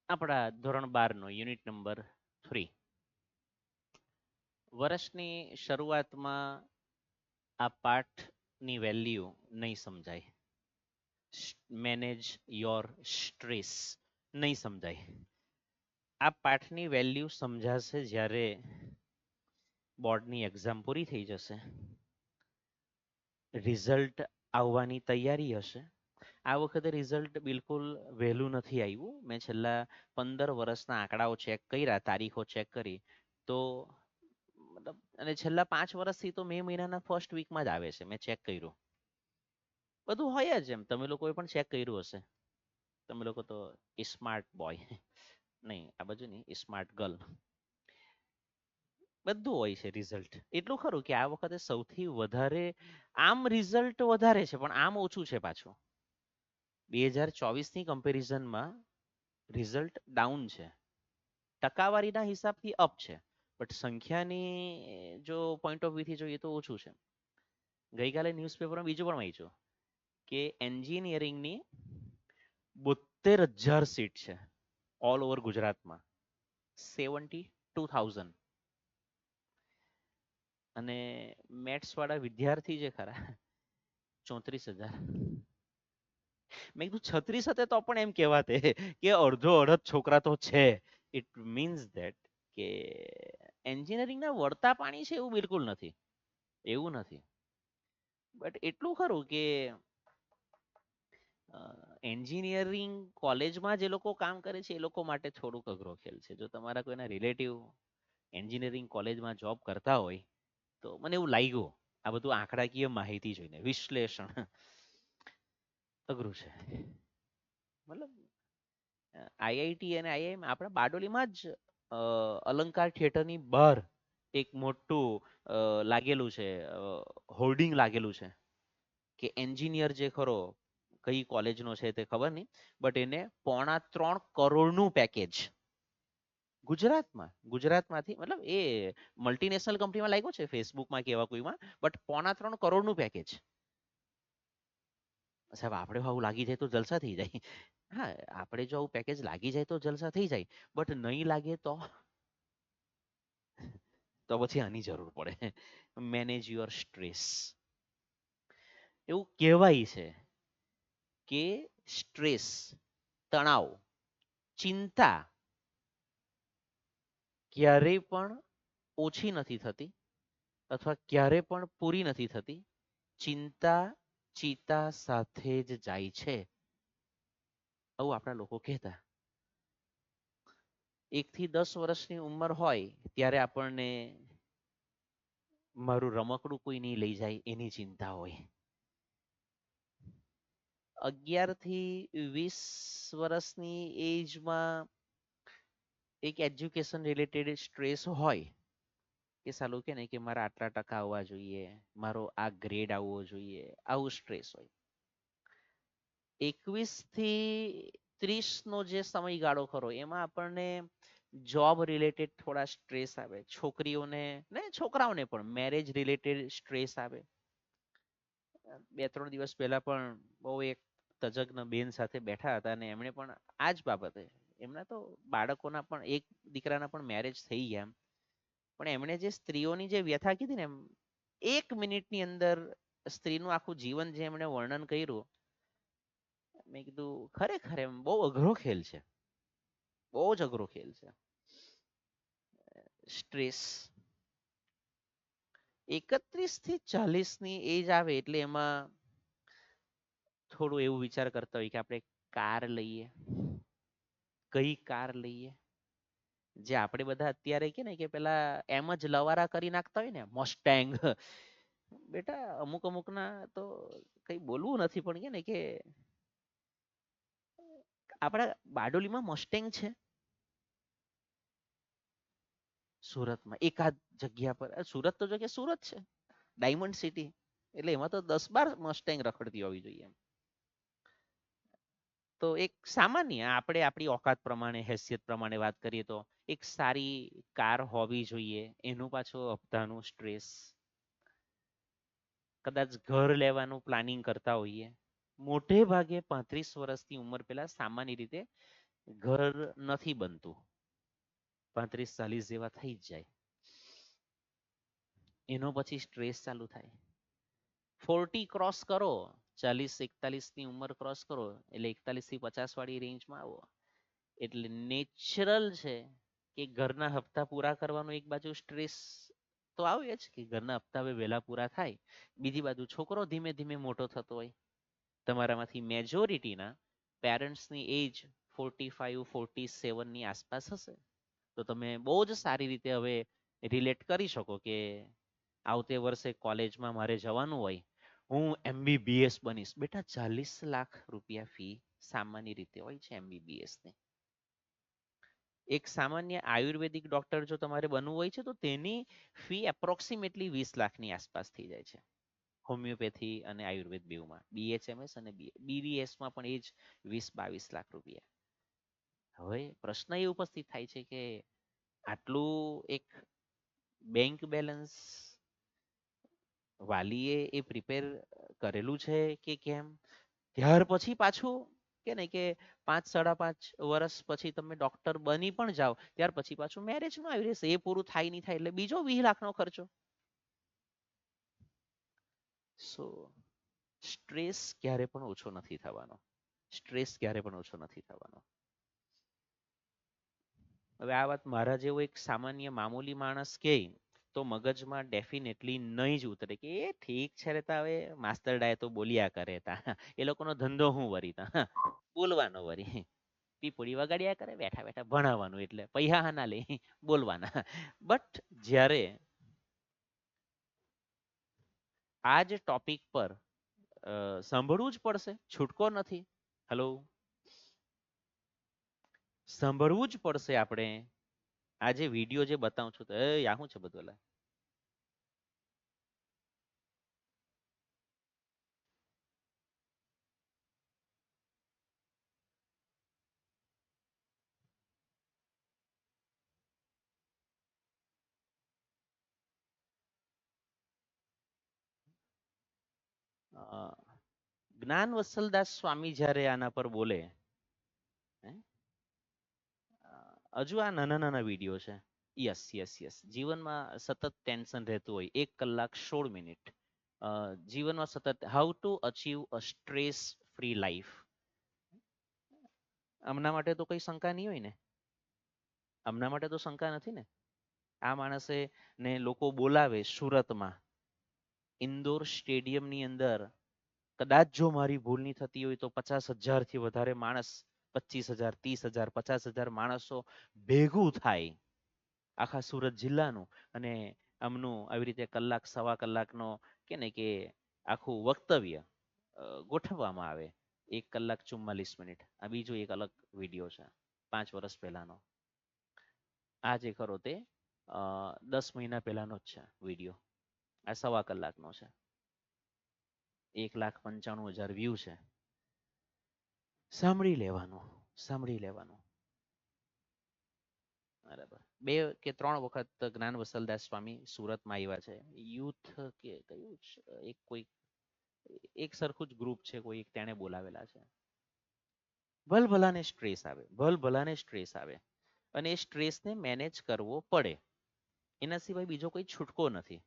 આપણા ધોરણ 12 નો unit number 3. વર્ષની શરૂઆતમાં આ પાઠની વેલ્યુ નહીં સમજાય. મેનેજ યોર સ્ટ્રેસ નહીં સમજાય. આ પાઠની વેલ્યુ સમજાશે જ્યારે બોર્ડની એક્ઝામ પૂરી થઈ જશે, રિઝલ્ટ આવવાની તૈયારી હશે. આ વખતે રિઝલ્ટ બિલકુલ વહેલું નથી આવ્યું. મેં છેલ્લા 15 વર્ષના આંકડાઓ ચેક કર્યા, તારીખો ચેક કરી, તો મતલબ અને છેલ્લા 5 વર્ષથી તો મે મહિનાના ફર્સ્ટ વીકમાં જ આવે છે. મેં ચેક કર્યું, બધું હોય જ એમ. તમે લોકોએ પણ ચેક કર્યું હશે. તમે લોકો તો સ્માર્ટ બોય નહીં, આ બાજુ નહીં, સ્માર્ટ ગર્લ. બધું હોય છે રિઝલ્ટ. એટલું ખરું કે આ વખતે સૌથી વધારે આમ રિઝલ્ટ વધારે છે, પણ આમ ઓછું છે પાછું. 2024ની કમ્પેરિઝનમાં રિઝલ્ટ ડાઉન છે. ટકાવારીના હિસાબથી અપ છે, બટ સંખ્યાની જો પોઈન્ટ ઓફ વ્યૂથી જોઈએ તો ઓછું છે. ગઈકાલે ન્યૂઝપેપરમાં બીજું પણ વાંચ્યું કે એન્જિનિયરિંગની 72,000 સીટ છે ઓલ ઓવર ગુજરાતમાં. 72,000. અને મેથ્સ વાળા વિદ્યાર્થી જે ખરા 34,000. મેં કીધું 36 હતા તો પણ એમ કહેવાતે કે અડધો અડધ છોકરા તો છે. ઇટ મીન્સ ધેટ કે એન્જિનિયરિંગના વળતા પાણી છે એવું બિલકુલ નથી. એવું નથી. બટ એટલું ખરું કે એન્જિનિયરિંગ કોલેજમાં જે લોકો કામ કરે છે એ લોકો માટે થોડુંક અઘરો ખેલ છે. જો તમારા કોઈના રિલેટિવ એન્જિનિયરિંગ કોલેજમાં જોબ કરતા હોય તો મને એવું લાગ્યું આ બધું આંકડાકીય માહિતી જોઈને, વિશ્લેષણ અઘરું છે. મતલબ આઈઆઈટી અને આઈઆઈએમ આપણા બારડોલીમાં જ અલંકાર થિયેટરની બહાર એક મોટું લાગેલું છે, હોર્ડિંગ લાગેલું છે કે એન્જિનિયર જે ખરો કઈ કોલેજનો છે તે ખબર નહીં, બટ એને 3.25 કરોડનું પેકેજ ગુજરાતમાંથી, મતલબ એ મલ્ટીનેશનલ કંપનીમાં લાગ્યો છે, ફેસબુકમાં કે એવા કોઈમાં, બટ 3.25 કરોડનું પેકેજ. સાહેબ આપણે આવું લાગી જાય તો જલસા થઈ જાય. હા, આપણે જો આવું પેકેજ લાગી જાય તો જલસા થઈ જાય, બટ નહીં લાગે તો પછી આની જરૂર પડે. Manage your stress. એવું કહેવાય છે કે સ્ટ્રેસ, તણાવ, ચિંતા ક્યારેય પણ ઓછી નથી થતી અથવા ક્યારે પણ પૂરી નથી થતી. ચિંતા ચિતા સાથે જ જાય છે, આવું આપણા લોકો કહેતા. 1 થી 10 વર્ષની ઉંમર હોય ત્યારે આપણને મારું રમકડું કોઈ નહીં લઈ જાય એની ચિંતા હોય. 11 થી 20 વર્ષની એજમાં એક એજ્યુકેશન રિલેટેડ સ્ટ્રેસ હોય કે સાલું કે નહીં કે મારા આટલા ટકા આવવા જોઈએ, મારો આ ગ્રેડ આવવો જોઈએ, આવું સ્ટ્રેસ હોય. 21 થી 30 નો જે સમયગાળો ખરો એમાં આપણને જોબ રિલેટેડ થોડા સ્ટ્રેસ આવે. છોકરીઓને ને છોકરાઓને પણ મેરેજ રિલેટેડ સ્ટ્રેસ આવે. 2-3 દિવસ પહેલા પણ બહુ એક તજજ્ઞ બેન સાથે બેઠા હતા અને એમણે પણ આ જ બાબતે, એમના તો બાળકોના પણ એક દીકરાના પણ મેરેજ થઈ ગયા, પણ એમણે જે સ્ત્રીઓની જે વ્યથા કીધી ને, એમ 1 મિનિટની અંદર સ્ત્રીનું આખું જીવન જે એમણે વર્ણન કર્યું, મેં કીધું ખરેખર એમ બહુ અઘરો ખેલ છે, બહુ જ અઘરો ખેલ છે સ્ટ્રેસ. 31 થી 40 ની એજ આવે એટલે એમાં થોડું એવું વિચાર કરતા હોય કે આપણે કાર લઈએ, કઈ કાર લઈએ. જે આપણે બધા અત્યારે કે ને કે પેલા એમ જ લવારા કરી નાખતા હોય ને, મોસ્ટેંગ. બેટા અમુક અમુક ના તો કઈ બોલવું નથી, પણ કે ને કે આપણા બારડોલીમાં મોસ્ટેંગ છે. સુરતમાં એકાદ જગ્યા પર, સુરત તો જો કે સુરત છે, ડાયમંડ સિટી, એટલે એમાં તો 10-12 મસ્ટેંગ રખડતી હોવી જોઈએ. તો એક સામાન્ય આપણે આપણી ઓકાત પ્રમાણે, હેસિયત પ્રમાણે વાત કરીએ તો એક સારી કાર હોવી જોઈએ. એનું પાછું હપ્તાનું સ્ટ્રેસ. કદાચ ઘર લેવાનું પ્લાનિંગ કરતા હોઈએ, મોટે ભાગે 35 વર્ષની ઉંમર પહેલા સામાન્ય રીતે ઘર નથી બનતું, 35-40 જેવા થઈ જ જાય, એનો પછી સ્ટ્રેસ ચાલુ થાય. 40 ક્રોસ કરો, 40-41 ની ઉંમર ક્રોસ કરો એટલે 41 થી 50 વાળી રેન્જમાં આવો, એટલે નેચરલ છે કે ઘરના હપ્તા પૂરા કરવાનો એક બાજુ સ્ટ્રેસ તો આવે જ કે ઘરના હપ્તા હવે વહેલા પૂરા થાય, બીજી બાજુ છોકરો ધીમે ધીમે મોટો થતો હોય. તમારામાંથી મેજોરિટીના પેરેન્ટ્સની એજ 45-47 ની આસપાસ હશે. તો તમે બહુ જ સારી રીતે હવે રિલેટ કરી શકો કે આવતે વર્ષે કોલેજમાં મારે જવાનું હોય, હું MBBS બનીશ. બેટા 40 લાખ રૂપિયા ફી સામાન્ય રીતે હોય છે MBBS ની. એક સામાન્ય આયુર્વેદિક ડોક્ટર જો તમારે બનવું હોય છે તો તેની ફી એપ્રોક્સિમેટલી 20 લાખની આસપાસ થઈ જાય છે. હોમિયોપેથી અને આયુર્વેદ બેઉમાં, BHMS અને BDSમાં પણ એ જ 20-22 લાખ રૂપિયા. હવે પ્રશ્ન એ ઉપસ્થિત થાય છે કે આટલું એક બેંક બેલેન્સ વાલીએ એ પ્રિપેર કરેલું છે કે કેમ? ત્યાર પછી પાછું કે ને કે 5-5.5 વર્ષ પછી તમે ડોક્ટર બની પણ જાઓ, ત્યાર પછી પાછું મેરેજનું આવી રહેશે, એ પૂરું થાય નહીં થાય એટલે બીજો 20 લાખનો ખર્ચો. સો સ્ટ્રેસ ક્યારે પણ ઓછો નથી થવાનો, સ્ટ્રેસ ક્યારે પણ ઓછો નથી થવાનો. હવે આ વાત મારા જેવો એક સામાન્ય મામૂલી માણસ કે તો મગજમાં ડેફિનેટલી નહીં જ ઉતરે કે એ ઠીક છે રે તા, હવે માસ્ટર ડાય તો બોલ્યા કરે તા, એ લોકોનો ધંધો હું વરી તા, બોલવાનો વરી, પીપળી વગાડ્યા કરે, બેઠા બેઠા ભણાવવાનું, એટલે પૈસા હા ના લે, બોલવાના. બટ જ્યારે આ જ ટોપિક પર સાંભળવું જ પડશે, છૂટકો નથી. હેલો, સાંભળવું જ પડશે આપણે. આ જે વિડીયો જે બતાવું છું, એ આ શું છે બધું? જ્ઞાન વત્સલદાસ સ્વામી જ્યારે આના પર બોલે, હજુ આ નાના નાના વિડીયો છે. યસ યસ યસ, જીવનમાં સતત ટેન્શન રહેતું હોય, 1 કલાક 16 મિનિટ. જીવનમાં સતત how to achieve a stress free life. આમના માટે તો કઈ શંકા નહીં હોય ને, આમના માટે તો શંકા નથી ને. આ માણસે ને લોકો બોલાવે સુરતમાં ઇન્દોર સ્ટેડિયમની અંદર, કદાચ જો મારી ભૂલ નહીં થતી હોય તો 50,000 થી વધારે માણસ, 25,000, 30,000, 50,000 માણસો ભેગું થાય આખા સુરત જિલ્લાનું, અને આમનું આવી રીતે કલાક સવા કલાકનો કે ને કે આખું વક્તવ્ય ગોઠવવામાં આવે. 1 કલાક 44 મિનિટ. આ બીજો એક અલગ વિડીયો છે 5 વર્ષ પહેલાનો. આ જે ખરો તે 10 મહિના પહેલાનો જ છે વિડીયો. આ સવા કલાકનો છે, 1,95,000 વ્યૂ છે. સાંભળી લેવાનું, સાંભળી લેવાનું. બરાબર. 2 કે 3 વખત જ્ઞાન વસલદાસ સ્વામી સુરતમાં આવ્યા છે. યુથ કે કયું એક કોઈ એક સરખું જ ગ્રુપ છે, કોઈ એક તેણે બોલાવેલા છે. ભલભલાને સ્ટ્રેસ આવે, ભલભલાને સ્ટ્રેસ આવે, અને એ સ્ટ્રેસને મેનેજ કરવો પડે. એના સિવાય બીજો કોઈ છૂટકો નથી.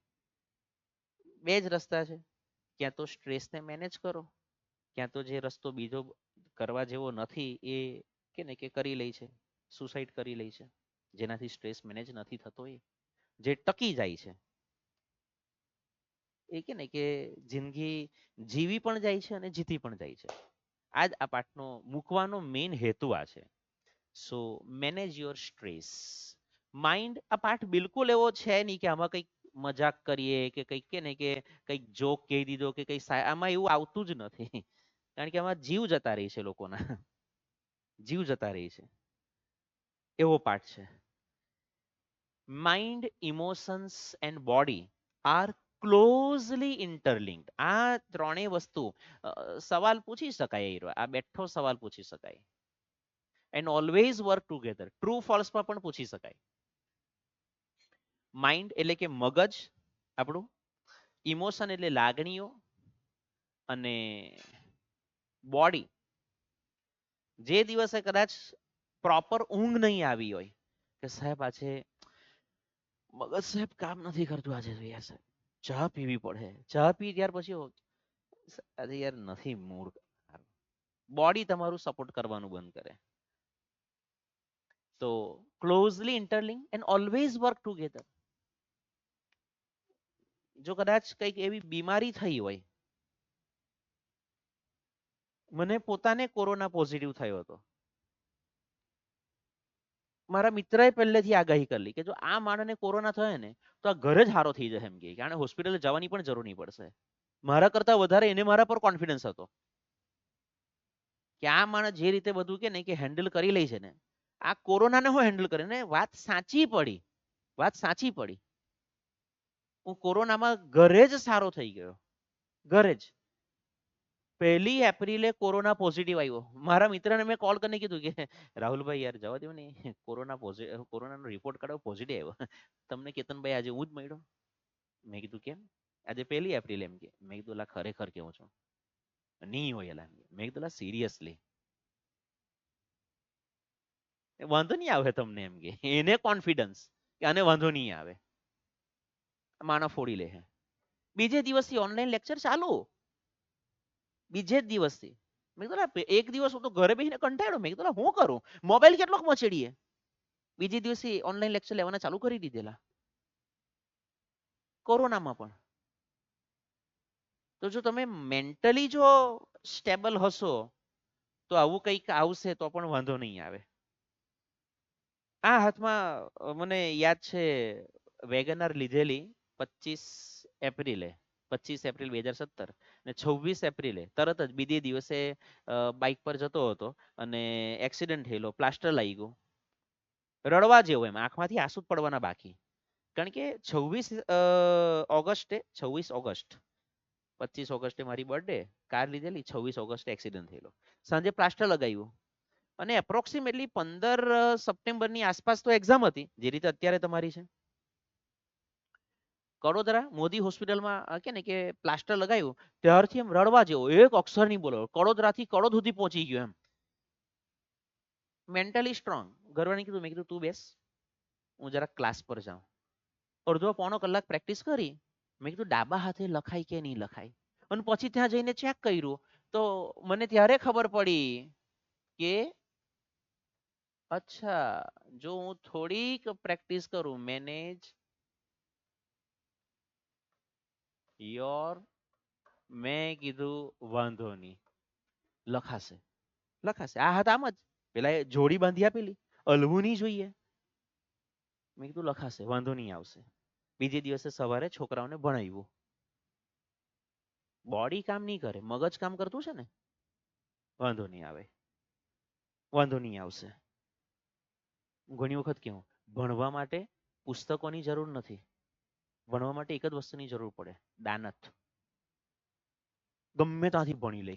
બે જ રસ્તા છે, ક્યાં તો સ્ટ્રેસને મેનેજ કરો, ક્યાં તો જે રસ્તો બીજો કરવા જેવો નથી એ કે ને કે કરી લે છે, સુસાઇડ કરી લે છે, જેનાથી સ્ટ્રેસ મેનેજ નથી થતો. એ જે ટકી જાય છે એ કે ને કે જિંદગી જીવી પણ જાય છે અને જીતી પણ જાય છે. આ જ આ પાઠનો મૂકવાનો મેઇન હેતુ આ છે. સો મેનેજ યોર સ્ટ્રેસ. માઇન્ડ આ પાઠ બિલકુલ એવો છે નહીં કે આમાં કંઈક મજાક કરીએ કે કંઈક કે ને કે કંઈક જોક કહી દીધો કે કંઈક, આમાં એવું આવતું જ નથી. કારણ કે આમાં જીવ જતા રહી છે લોકોના, જીવ જતા રહી છે એવો પાઠ છે. Mind, emotions and body are closely interlinked. આ ત્રણેય વસ્તુ સવાલ પૂછી શકાય, આ બેઠો સવાલ પૂછી શકાય, and always work together. True ફોલ્સમાં પણ પૂછી શકાય. માઇન્ડ એટલે કે મગજ આપણું, ઇમોશન એટલે લાગણીઓ, અને બોડી જે દિવસે કદાચ પ્રોપર ઊંઘ નહીં આવી હોય કે સાહેબ આજે મગજ સાહેબ કામ નથી કરતું, આજે તો યાર સાહેબ ચા પીવી પડે, ચા પી ત્યાર પછી આજે યાર નથી મૂડ, બોડી તમારું સપોર્ટ કરવાનું બંધ કરે. તો closely interlink and always work together. જો કદાચ કંઈક એવી બીમારી થઈ હોય, મને પોતાને કોરોના પોઝિટિવ થયો હતો, મારા મિત્રએ પહેલેથી આગાહી કરી કે જો આ માણસને કોરોના થયો ને તો આ ઘરે જ હારો થઈ જશે એમ કે આને હોસ્પિટલે જવાની પણ જરૂર નહીં પડશે. મારા કરતા વધારે એને મારા પર કોન્ફિડન્સ હતો કે આ માણસ જે રીતે બધું કે ને કે હેન્ડલ કરી લે છે ને, આ કોરોનાને હું હેન્ડલ કરે ને. વાત સાચી પડી, વાત સાચી પડી. હું કોરોનામાં ઘરે જ સારો થઈ ગયો, ઘરે જ. 1 એપ્રિલે કોરોના પોઝિટિવ આવ્યો. મારા મિત્રને મેં કોલ કરીને કીધું કે રાહુલભાઈ યાર જવા દો ને, કોરોનાનો રિપોર્ટ કાઢો પોઝિટિવ આવ્યો. તમને કેતનભાઈ આજે હું જ મળ્યો. મેં કીધું કેમ? આજે 1 એપ્રિલ એમ કે. મેં કીધું લા ખરેખર કેવું છું, નહીં હોય એલા. મેં કીધું લા સિરિયસલી વાંધો નહીં આવે તમને એમ કે. એને કોન્ફિડન્સ કે આને વાંધો નહીં આવે, માણસ ફોડી લે. બીજે દિવસથી ઓનલાઈન લેક્ચર ચાલુ, બીજે જ દિવસથી. મેં કીધું એક દિવસ હું તો ઘરે બેસીને કંટાળ્યો. મેં કીધું હું કરું, મોબાઈલ કેટલોક મચેડીએ. બીજે દિવસે ઓનલાઈન લેક્ચર લેવાના ચાલુ કરી દીધેલા, કોરોનામાં પણ. તો જો તમે મેન્ટલી જો સ્ટેબલ હશો તો આવું કંઈક આવશે તો પણ વાંધો નહીં આવે. આ હાથમાં મને યાદ છે વેગનર લીધેલી 25 એપ્રિલે, 25 એપ્રિલ 2017, ને 26 એપ્રિલે તરત જ બીજે દિવસે બાઇક પર જતો હતો અને એક્સિડન્ટ થયેલો, પ્લાસ્ટર લાગી ગયું. રડવા જેવો, એમ આંખમાંથી આંસુ જ પડવાના બાકી. કારણ કે 26 ઓગસ્ટ, 25 ઓગસ્ટે મારી બર્થડે, કાર લીધેલી, 26 ઓગસ્ટે એક્સિડન્ટ થયેલો. સાંજે પ્લાસ્ટર લગાવ્યું અને એપ્રોક્સિમેટલી 15 સપ્ટેમ્બરની આસપાસ તો એક્ઝામ હતી, જે રીતે અત્યારે તમારી છે. કડોદરા મોદી હોસ્પિટલમાં કે ને કે પ્લાસ્ટર લગાવ્યું ત્યારથી એમ રડવા જેવો, એક અક્ષર નહીં બોલો. કડોદરાથી કડોદ સુધી પહોંચી ગયો એમ. Mentally strong. ઘરવાળાને કીધું, મેં કીધું તું બેસ, હું જરા ક્લાસ પર જાઉં. અડધો પોણો કલાક પ્રેક્ટિસ કરી. મેં કીધું ડાબા હાથે લખાય કે નહીં લખાય. અને પછી ત્યાં જઈને ચેક કર્યું તો મને ત્યારે ખબર પડી કે અચ્છા, જો હું થોડીક પ્રેક્ટિસ કરું, મેનેજ યોર, મેં કીધું વાંધો નહીં, લખાશે, લખાશે. આ હાથ આમ જ પેલા જોડી બાંધી આપેલી, હલવું નહીં જોઈએ. મેં કીધું લખાશે, વાંધો નહીં આવશે. બીજે દિવસે સવારે છોકરાઓને ભણાવ્યું. બોડી કામ નહીં કરે, મગજ કામ કરતું છે ને, વાંધો નહીં આવે, વાંધો નહીં આવશે. ઘણી વખત કેવું, ભણવા માટે પુસ્તકોની જરૂર નથી, ભણવા માટે એક જ વસ્તુની જરૂર પડે, દાનત. ગમે ત્યાંથી ભણી લે.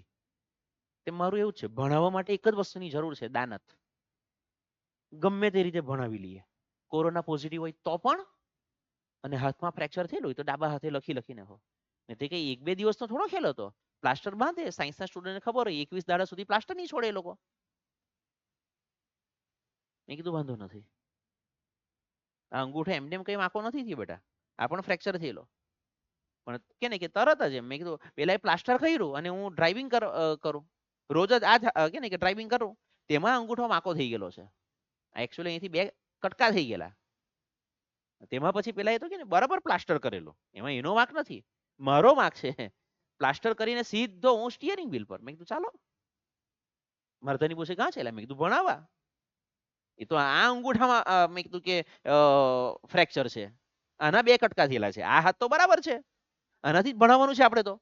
તે મારું એવું છે, ભણાવવા માટે એક જ વસ્તુની જરૂર છે, દાનત. ગમે તે રીતે ભણાવી લઈએ. કોરોના પોઝિટિવ હોય તો પણ, અને હાથમાં ફ્રેક્ચર થયેલું હોય તો ડાબા હાથે લખી લખીને હો. ને તે કઈ 1-2 દિવસનો થોડો ખેલ હતો. પ્લાસ્ટર બાંધે, સાયન્સના સ્ટુડન્ટને ખબર હોય 21 દાડા સુધી પ્લાસ્ટર નહીં છોડે એ લોકો. મેં કીધું વાંધો નથી, આ અંગૂઠો એમને એમ કઈ વાંકો નથી થયો બેટા, આ પણ ફ્રેક્ચર થયેલો. પણ કે ને કે તરત જ એમ મેં કીધું પેલા એ પ્લાસ્ટર કર્યું અને હું ડ્રાઇવિંગ કરું, રોજ જ આ કે ને કે ડ્રાઇવિંગ કરું, તેમાં અંગૂઠો વાંકો થઈ ગયેલો છે. એકચ્યુઅલી અહીંથી 2 કટકા થઈ ગયેલા. તેમાં પછી પેલા એ તો કે ને બરાબર પ્લાસ્ટર કરેલું, એમાં એનો વાંક નથી, મારો વાંક છે. પ્લાસ્ટર કરીને સીધો હું સ્ટીયરિંગ વ્હીલ પર. મેં કીધું ચાલો. મારે ધની પૂછે કાં છે, મેં કીધું ભણાવવા. એ તો આ અંગૂઠામાં મેં કીધું કે ફ્રેક્ચર છે, આના 2 કટકા થયેલા છે, આ હાથ તો બરાબર છે, આનાથી જ ભણાવવાનું છે આપણે તો.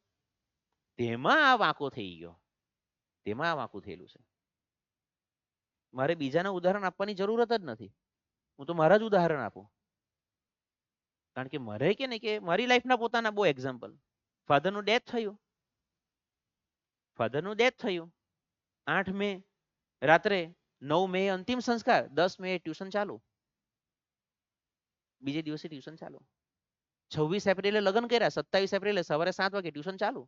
તેમાં આ વાંકો થઈ ગયો, તેમાં આ વાંકું થયેલું છે. મારે બીજાના ઉદાહરણ આપવાની જરૂરત જ નથી, હું તો મારા જ ઉદાહરણ આપું. કારણ કે મારે કે ને કે મારી લાઈફના પોતાના બહુ એક્ઝામ્પલ. ફાધરનું ડેથ થયું, ફાધરનું ડેથ થયું 8 મે રાત્રે, 9 મે અંતિમ સંસ્કાર, 10 મે ટ્યુશન ચાલુ, બીજે દિવસે ટ્યુશન ચાલુ. 26 એપ્રિલે લગ્ન કર્યા, 27 એપ્રિલે સવારે 7 વાગે ટ્યુશન ચાલુ.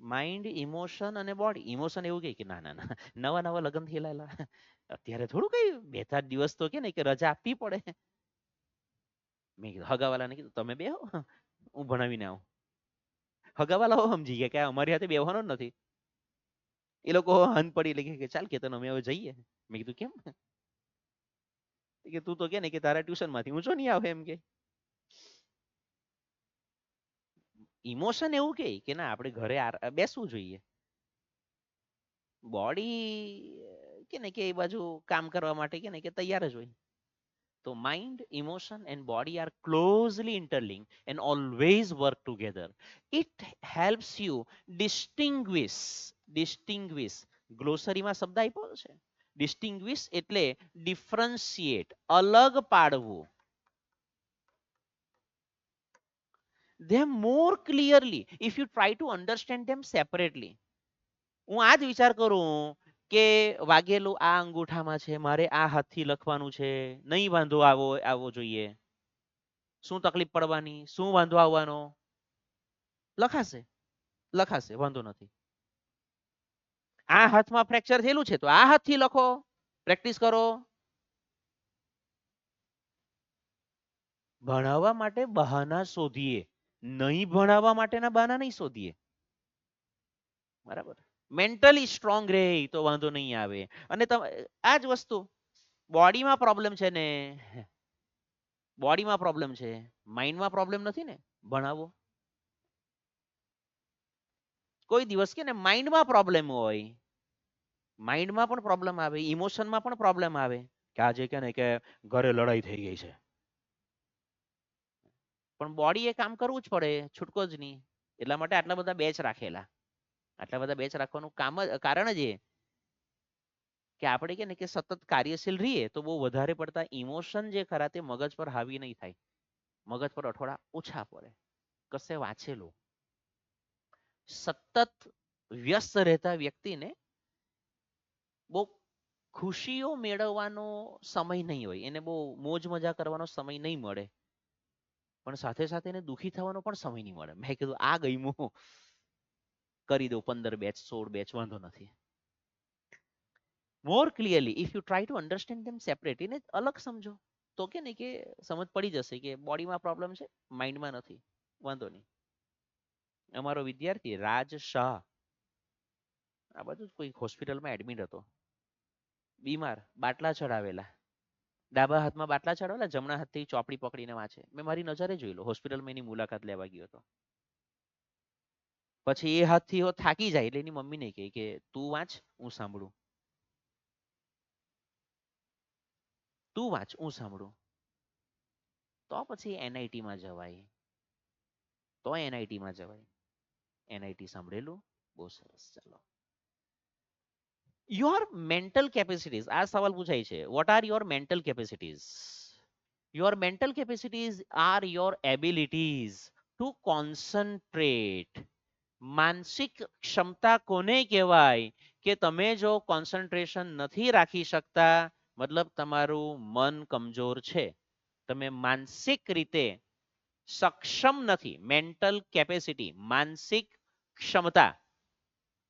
માઇન્ડ, ઇમોશન અને બોડી. ઇમોશન એવું કે ના ના ના, નવા નવા લગ્ન થયેલા, અત્યારે થોડું કઈ 2-4 દિવસ તો કે ને કે રજા આપવી પડે. મેં કીધું હગાવાલાને કીધું તમે બેહો, હું ભણાવીને આવું. હગાવાલાઓ સમજી ગયા કે અમારી હાથે બેહવાનો જ નથી. એ લોકો હન પડી એટલે કે ચાલ કે તને અમે હવે જઈએ. મેં કીધું કેમ? કે તું તો કે ને કે તારા ટ્યુશન માંથી ઊંચો નહીં આવે એમ કે. ઇમોશન એવું કે ના આપણે ઘરે બેસવું જોઈએ. બોડી કે ને કે એ બાજુ કામ કરવા માટે કે ને કે તૈયાર જ હોય. તો mind, emotion and body are closely interlinked and always work together. It helps you distinguish. ગ્લોસરીમાં શબ્દ આપ્યો છે. ડિસ્ટિંગ્વિશ એટલે ડિફરન્શિએટ, અલગ પાડવું. Them more clearly if you try to understand them separately. હું આ જ વિચાર કરું કે વાગેલું આ અંગૂઠામાં છે, મારે આ હાથથી લખવાનું છે, નહીં વાંધો આવો જોઈએ. શું તકલીફ પડવાની, શું વાંધો આવવાનો? લખાશે, લખાશે, વાંધો નથી. આ હાથમાં ફ્રેક્ચર થયેલું છે તો આ હાથથી લખો, પ્રેક્ટિસ કરો. ભણાવવા માટે બહાના શોધીએ, નહીં ભણાવવા માટેના બહાના નહીં શોધીએ. બરાબર. મેન્ટલી સ્ટ્રોંગ રહે તો વાંધો નહીં આવે. અને આ જ વસ્તુ બોડીમાં પ્રોબ્લેમ છે ને, બોડીમાં પ્રોબ્લેમ છે, માઇન્ડમાં પ્રોબ્લેમ નથી ને. ભણાવો કોઈ દિવસ કે ને માઇન્ડમાં પ્રોબ્લેમ હોય, માઇન્ડમાં પણ પ્રોબ્લેમ આવે, ઇમોશનમાં પણ પ્રોબ્લેમ આવે કે આજે કે ને કે ઘરે લડાઈ થઈ ગઈ છે, પણ બોડી એ કામ કરવું જ પડે, છૂટકો જ નહીં. એટલા માટે આટલા બધા બેચ રાખેલા. આટલા બધા બેચ રાખવાનું કારણ જ એ કે આપણે કે ને કે સતત કાર્યશીલ રહીએ તો બહુ વધારે પડતા ઇમોશન જે ખરા તે મગજ પર હાવી નહીં થાય. મગજ પર અઠવાડા ઓછા પડે. કશે વાંચેલું. સતત વ્યસ્ત રહેતા વ્યક્તિને બહુ ખુશીઓ મેળવવાનો સમય નહીં હોય, એને બહુ મોજ મજા કરવાનો સમય નહીં મળે, પણ સાથે સાથે એને દુઃખી થવાનો પણ સમય નહીં મળે. મેં કીધું આ ગયું કરી દઉં 15 બેચ 16 બેચ, વાંધો નથી. More clearly if you try to understand them separate, એને અલગ સમજો તો કે ને કે સમજ પડી જશે કે બોડીમાં પ્રોબ્લેમ છે, માઇન્ડમાં નથી, વાંધો નહીં. અમારો વિદ્યાર્થી રાજ શાહ આ બધું કોઈ હોસ્પિટલમાં એડમિટ હતો, બીમાર, બાટલા ચડાવેલા, ડાબા હાથમાં બાટલા ચડાવેલા, જમણા હાથથી ચોપડી પકડીને વાંચે. મેં મારી નજરે જોઈ લો, હોસ્પિટલમાં એની મુલાકાત લેવા ગયો હતો. પછી એ હાથથી થાકી જાય એટલે એની મમ્મીને કહે કે તું વાંચ હું સાંભળું, તું વાંચ હું સાંભળું. તો પછી એનઆઈટીમાં જવાય, તો એનઆઈટીમાં જવાય. એનઆઈટી સાંભળેલું? બહુ સરસ. ચાલો, યોર મેન્ટલ કેપેસિટીઝ, આ સવાલ પૂછાય છે, what are your mental capacities? Your mental capacities are your abilities to concentrate. માનસિક ક્ષમતા કોને કહેવાય કે તમે જો કોન્સન્ટ્રેશન નથી રાખી શકતા, મતલબ તમારું મન કમજોર છે, તમે માનસિક રીતે સક્ષમ નથી. મેન્ટલ કેપેસિટી, માનસિક ક્ષમતા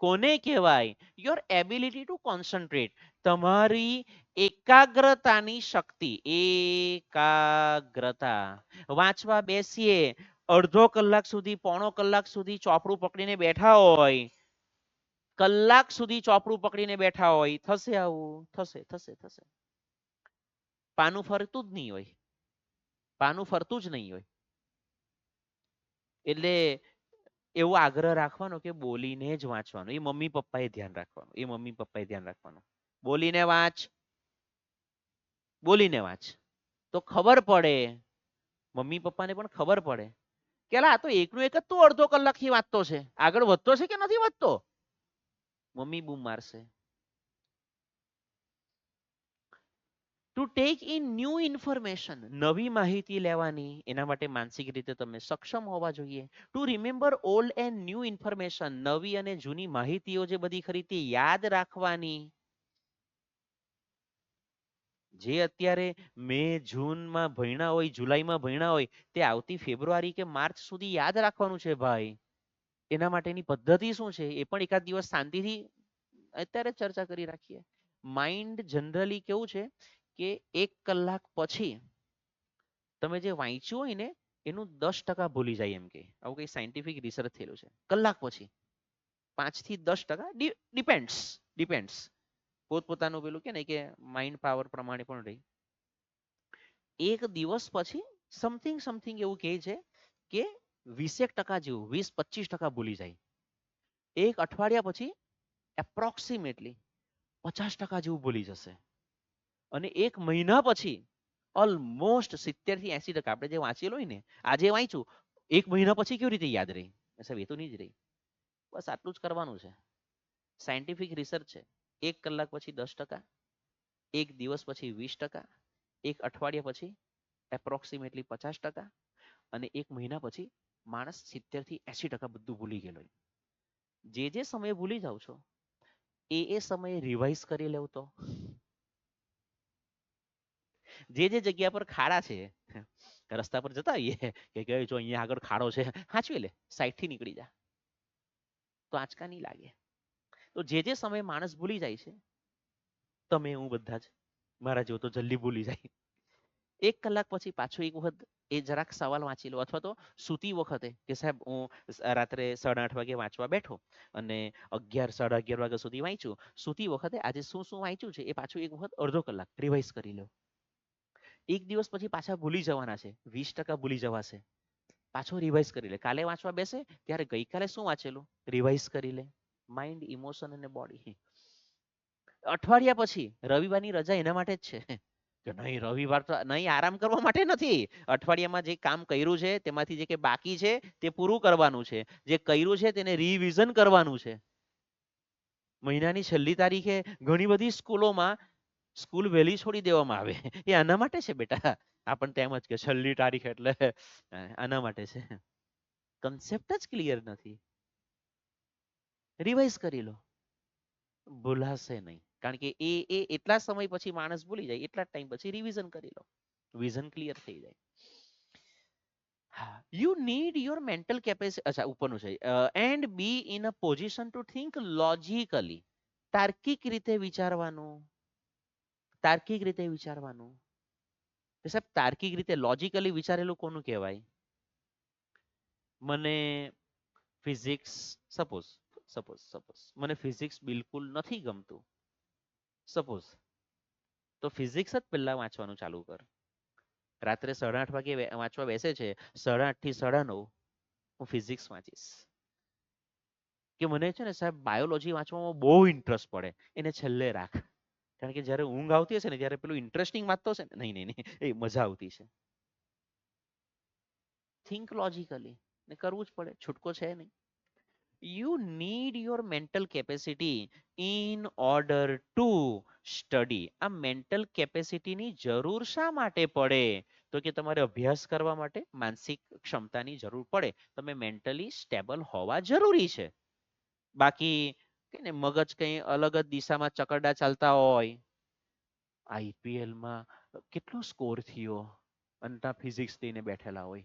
કોને કહેવાય? યોર એબિલિટી ટુ કોન્સન્ટ્રેટ, તમારી એકાગ્રતાની શક્તિ. એકાગ્રતા. વાંચવા બેસીએ, અડધો કલાક સુધી, પોણો કલાક સુધી ચોપડું પકડીને બેઠા હોય, કલાક સુધી ચોપડું પકડીને બેઠા હોય, થશે આવું? થશે, થશે, થશે. પાનું ફરતું જ નહીં હોય, પાનું ફરતું જ નહીં હોય. એટલે એવો આગ્રહ રાખવાનો કે બોલીને જ વાંચવાનું. એ મમ્મી પપ્પાએ ધ્યાન રાખવાનું, એ મમ્મી પપ્પાએ ધ્યાન રાખવાનું. બોલીને વાંચ, બોલીને વાંચ, તો ખબર પડે, મમ્મી પપ્પાને પણ ખબર પડે કે આ તો એકનું એક જ તો અડધો કલાકથી વાંચતો છે, આગળ વધતો છે કે નથી વધતો? મમ્મી બૂમ મારશે. To take in new information, નવી માહિતી લેવાની, એના માટે માનસિક રીતે તમે સક્ષમ હોવા જોઈએ. Two remember old and new information, નવી અને જૂની માહિતીઓ જે બધી ખરી તે યાદ રાખવાની. જે અત્યારે મે જૂનમાં ભણ્યા હોય, જુલાઈમાં ભણ્યા હોય, તે આવતી ફેબ્રુઆરી કે માર્ચ સુધી યાદ રાખવાનું છે ભાઈ. એના માટેની પદ્ધતિ શું છે એ પણ એકાદ દિવસ શાંતિથી અત્યારે જ ચર્ચા કરી રાખીએ. માઇન્ડ જનરલી કેવું છે કે 1 કલાક પછી તમે જે વાંચ્યું હોય ને એનું 10% ભૂલી જાય, એમ કે આવું કઈ સાયન્ટિફિક રિસર્ચ થયેલું છે. કલાક પછી 5 થી 10%, ડિપેન્ડ્સ પોતપોતાનું પેલું કે ને કે માઇન્ડ પાવર પ્રમાણે પણ રહી. 1 દિવસ પછી સમથિંગ સમથિંગ એવું કહે છે કે 20% જેવું, 20-25% ભૂલી જાય. 1 અઠવાડિયા પછી એપ્રોક્સિમેટલી 50% જેવું ભૂલી જશે. અને 1 મહિના પછી ઓલમોસ્ટ 70 થી 80%. આપણે જે વાંચેલું હોય ને, આજે વાંચ્યું, 1 મહિના પછી કેવી રીતે યાદ રહી? સાહેબ એ તો નહીં જ રહી. બસ આટલું જ કરવાનું છે. સાયન્ટિફિક રિસર્ચ છે. 1 કલાક પછી 10%, 1 દિવસ પછી 20%, 1 અઠવાડિયા પછી એપ્રોક્સિમેટલી 50%, અને 1 મહિના પછી માણસ 70 થી 80% બધું ભૂલી ગયેલો. જે સમયે ભૂલી જાવ છો એ સમયે રિવાઇઝ કરી લેવું તો જે જગ્યા પર ખાડા છે, રસ્તા પર જતા આવીએ કે જો અહીંયા આગળ ખાડો છે, હાંચવી લે, સાઈડ થી નીકળી જા, તો આંચકા નહીં લાગે. તો જે સમયે માણસ ભૂલી જાય છે, તમે હું બધા જ મારા જેવો તો જલ્દી ભૂલી જાય. 1 કલાક પછી પાછો એક વખત એ જરાક સવાલ વાંચી લો, અથવા તો સૂતી વખતે કે સાહેબ હું રાત્રે 8:30 વાગે વાંચવા બેઠો અને 11, 11:30 વાગ્યા સુધી વાંચ્યું. સૂતી વખતે આજે શું શું વાંચ્યું છે એ પાછું એક વખત અડધો કલાક રિવાઇઝ કરી લો. 1 દિવસ પછી પાછા ભૂલી જવાના છે, 20% ભૂલી જવાશે. પાછો રિવાઇઝ કરી લે. કાલે વાંચવા બેસે ત્યારે ગઈકાલે શું વાંચેલું રિવાઇઝ કરી લે. માઇન્ડ, ઇમોશન અને બોડી. અઠવાડિયા પછી રવિવારની રજા એના માટે જ છે કે નહીં, રવિવાર તો નહીં, આરામ કરવા માટે નથી. અઠવાડિયામાં જે કામ કર્યું છે તેમાંથી જે કે બાકી છે તે પૂરું કરવાનું છે. જે કર્યું છે તેને રિવિઝન કરવાનું છે. મહિનાની છેલ્લી તારીખે ઘણી બધી સ્કૂલોમાં સ્કૂલ વહેલી છોડી દેવામાં આવે. એ આના માટે છે બેટા. આપણને તેમ જ કે છેલ્લી તારીખ એટલે આના માટે છે. કન્સેપ્ટ જ ક્લિયર નથી. રિવાઇઝ કરી લો, ભૂલાશે નહીં. કારણ કે એ એટલા સમય પછી માણસ ભૂલી જાય, એટલા ટાઈમ પછી રિવિઝન કરી લો, વિઝન ક્લિયર થઈ જાય. You need your mental capacity. અચ્છા, ઉપરનું છે. And B in a position two think logically. તાર્કિક રીતે વિચારવાનું. તાર્કિક રીતે વિચારવાનું. સાહેબ તાર્કિક રીતે લોજિકલી વિચારેલું કોનું કહેવાય? મને ફિઝિક્સ, સપોઝ સપોઝ સપોઝ મને ફિઝિક્સ બિલકુલ નથી ગમતું, સપોઝ, તો ફિઝિક્સ જ પહેલા વાંચવાનું ચાલુ કર. રાત્રે 8:30 વાગે વાંચવા બેસે છે, 8:30 થી 9:30 હું ફિઝિક્સ વાંચીશ. કે મને છે ને સાહેબ બાયોલોજી વાંચવામાં બહુ ઇન્ટરેસ્ટ પડે, એને છેલ્લે રાખ. કારણ કે જ્યારે ઊંઘ આવતી હશે ને ત્યારે પેલું ઇન્ટરેસ્ટિંગ વાંચતો હશે ને, નહીં નહીં નહીં, એ મજા આવતી છે. થિંક લોજિકલી, ને કરવું જ પડે, છૂટકો છે નહીં. You need your mental capacity in order to study. આ મેન્ટલ કેપેસિટીની જરૂર શા માટે પડે? તો કે તમારે અભ્યાસ કરવા માટે માનસિક ક્ષમતાની જરૂર પડે. તમે મેન્ટલી સ્ટેબલ હોવા જરૂરી છે. બાકી કે ને મગજ કઈ અલગ જ દિશામાં ચકરડા ચાલતા હોય. આઈપીએલમાં કેટલો સ્કોર થયો અને ફિઝિક્સ લઈને બેઠેલા હોય.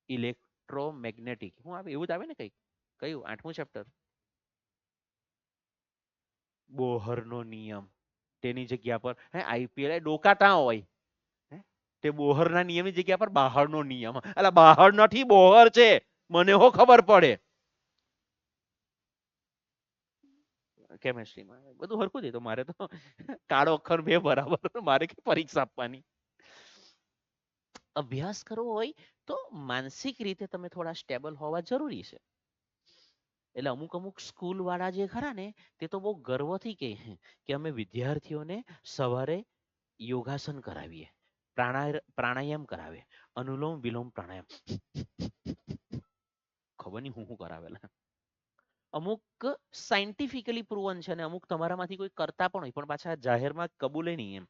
ઇલેક્ટ્રોમેગ્નેટિક હું આવે એવું જ આવે ને કંઈક. કયું 8મું ચેપ્ટર? બોહરનો નિયમ. તેની જગ્યા પર આઈપીએલ ડોકાતા હોય, તે બોહરના નિયમની જગ્યા પર બહારનો નિયમ. એટલે બહાર નથી, બોહર છે, મને હો ખબર પડે. કેમેસ્ટ્રીમાં બધું હરખું જ. તો મારે તો કાળો અક્ષર બે બરાબર, મારે કે પરીક્ષા આપવાની. અભ્યાસ કરવો હોય તો માનસિક રીતે તમે થોડા સ્ટેબલ હોવા જરૂરી છે. એટલે અમુક અમુક સ્કૂલ વાળા જે ખરા ને તે તો બહુ ગર્વથી કહે કે અમે વિદ્યાર્થીઓને સવારે યોગાસન કરાવીએ, પ્રાણાયામ કરાવે, અનુલોમ વિલોમ પ્રાણાયામ, ખબર નહીં હું કરાવેલા. અમુક સાયન્ટિફિકલી પ્રૂવન છે અને અમુક તમારામાંથી કોઈ કરતા પણ હોય, પણ પાછા જાહેરમાં કબૂલે નહીં એમ.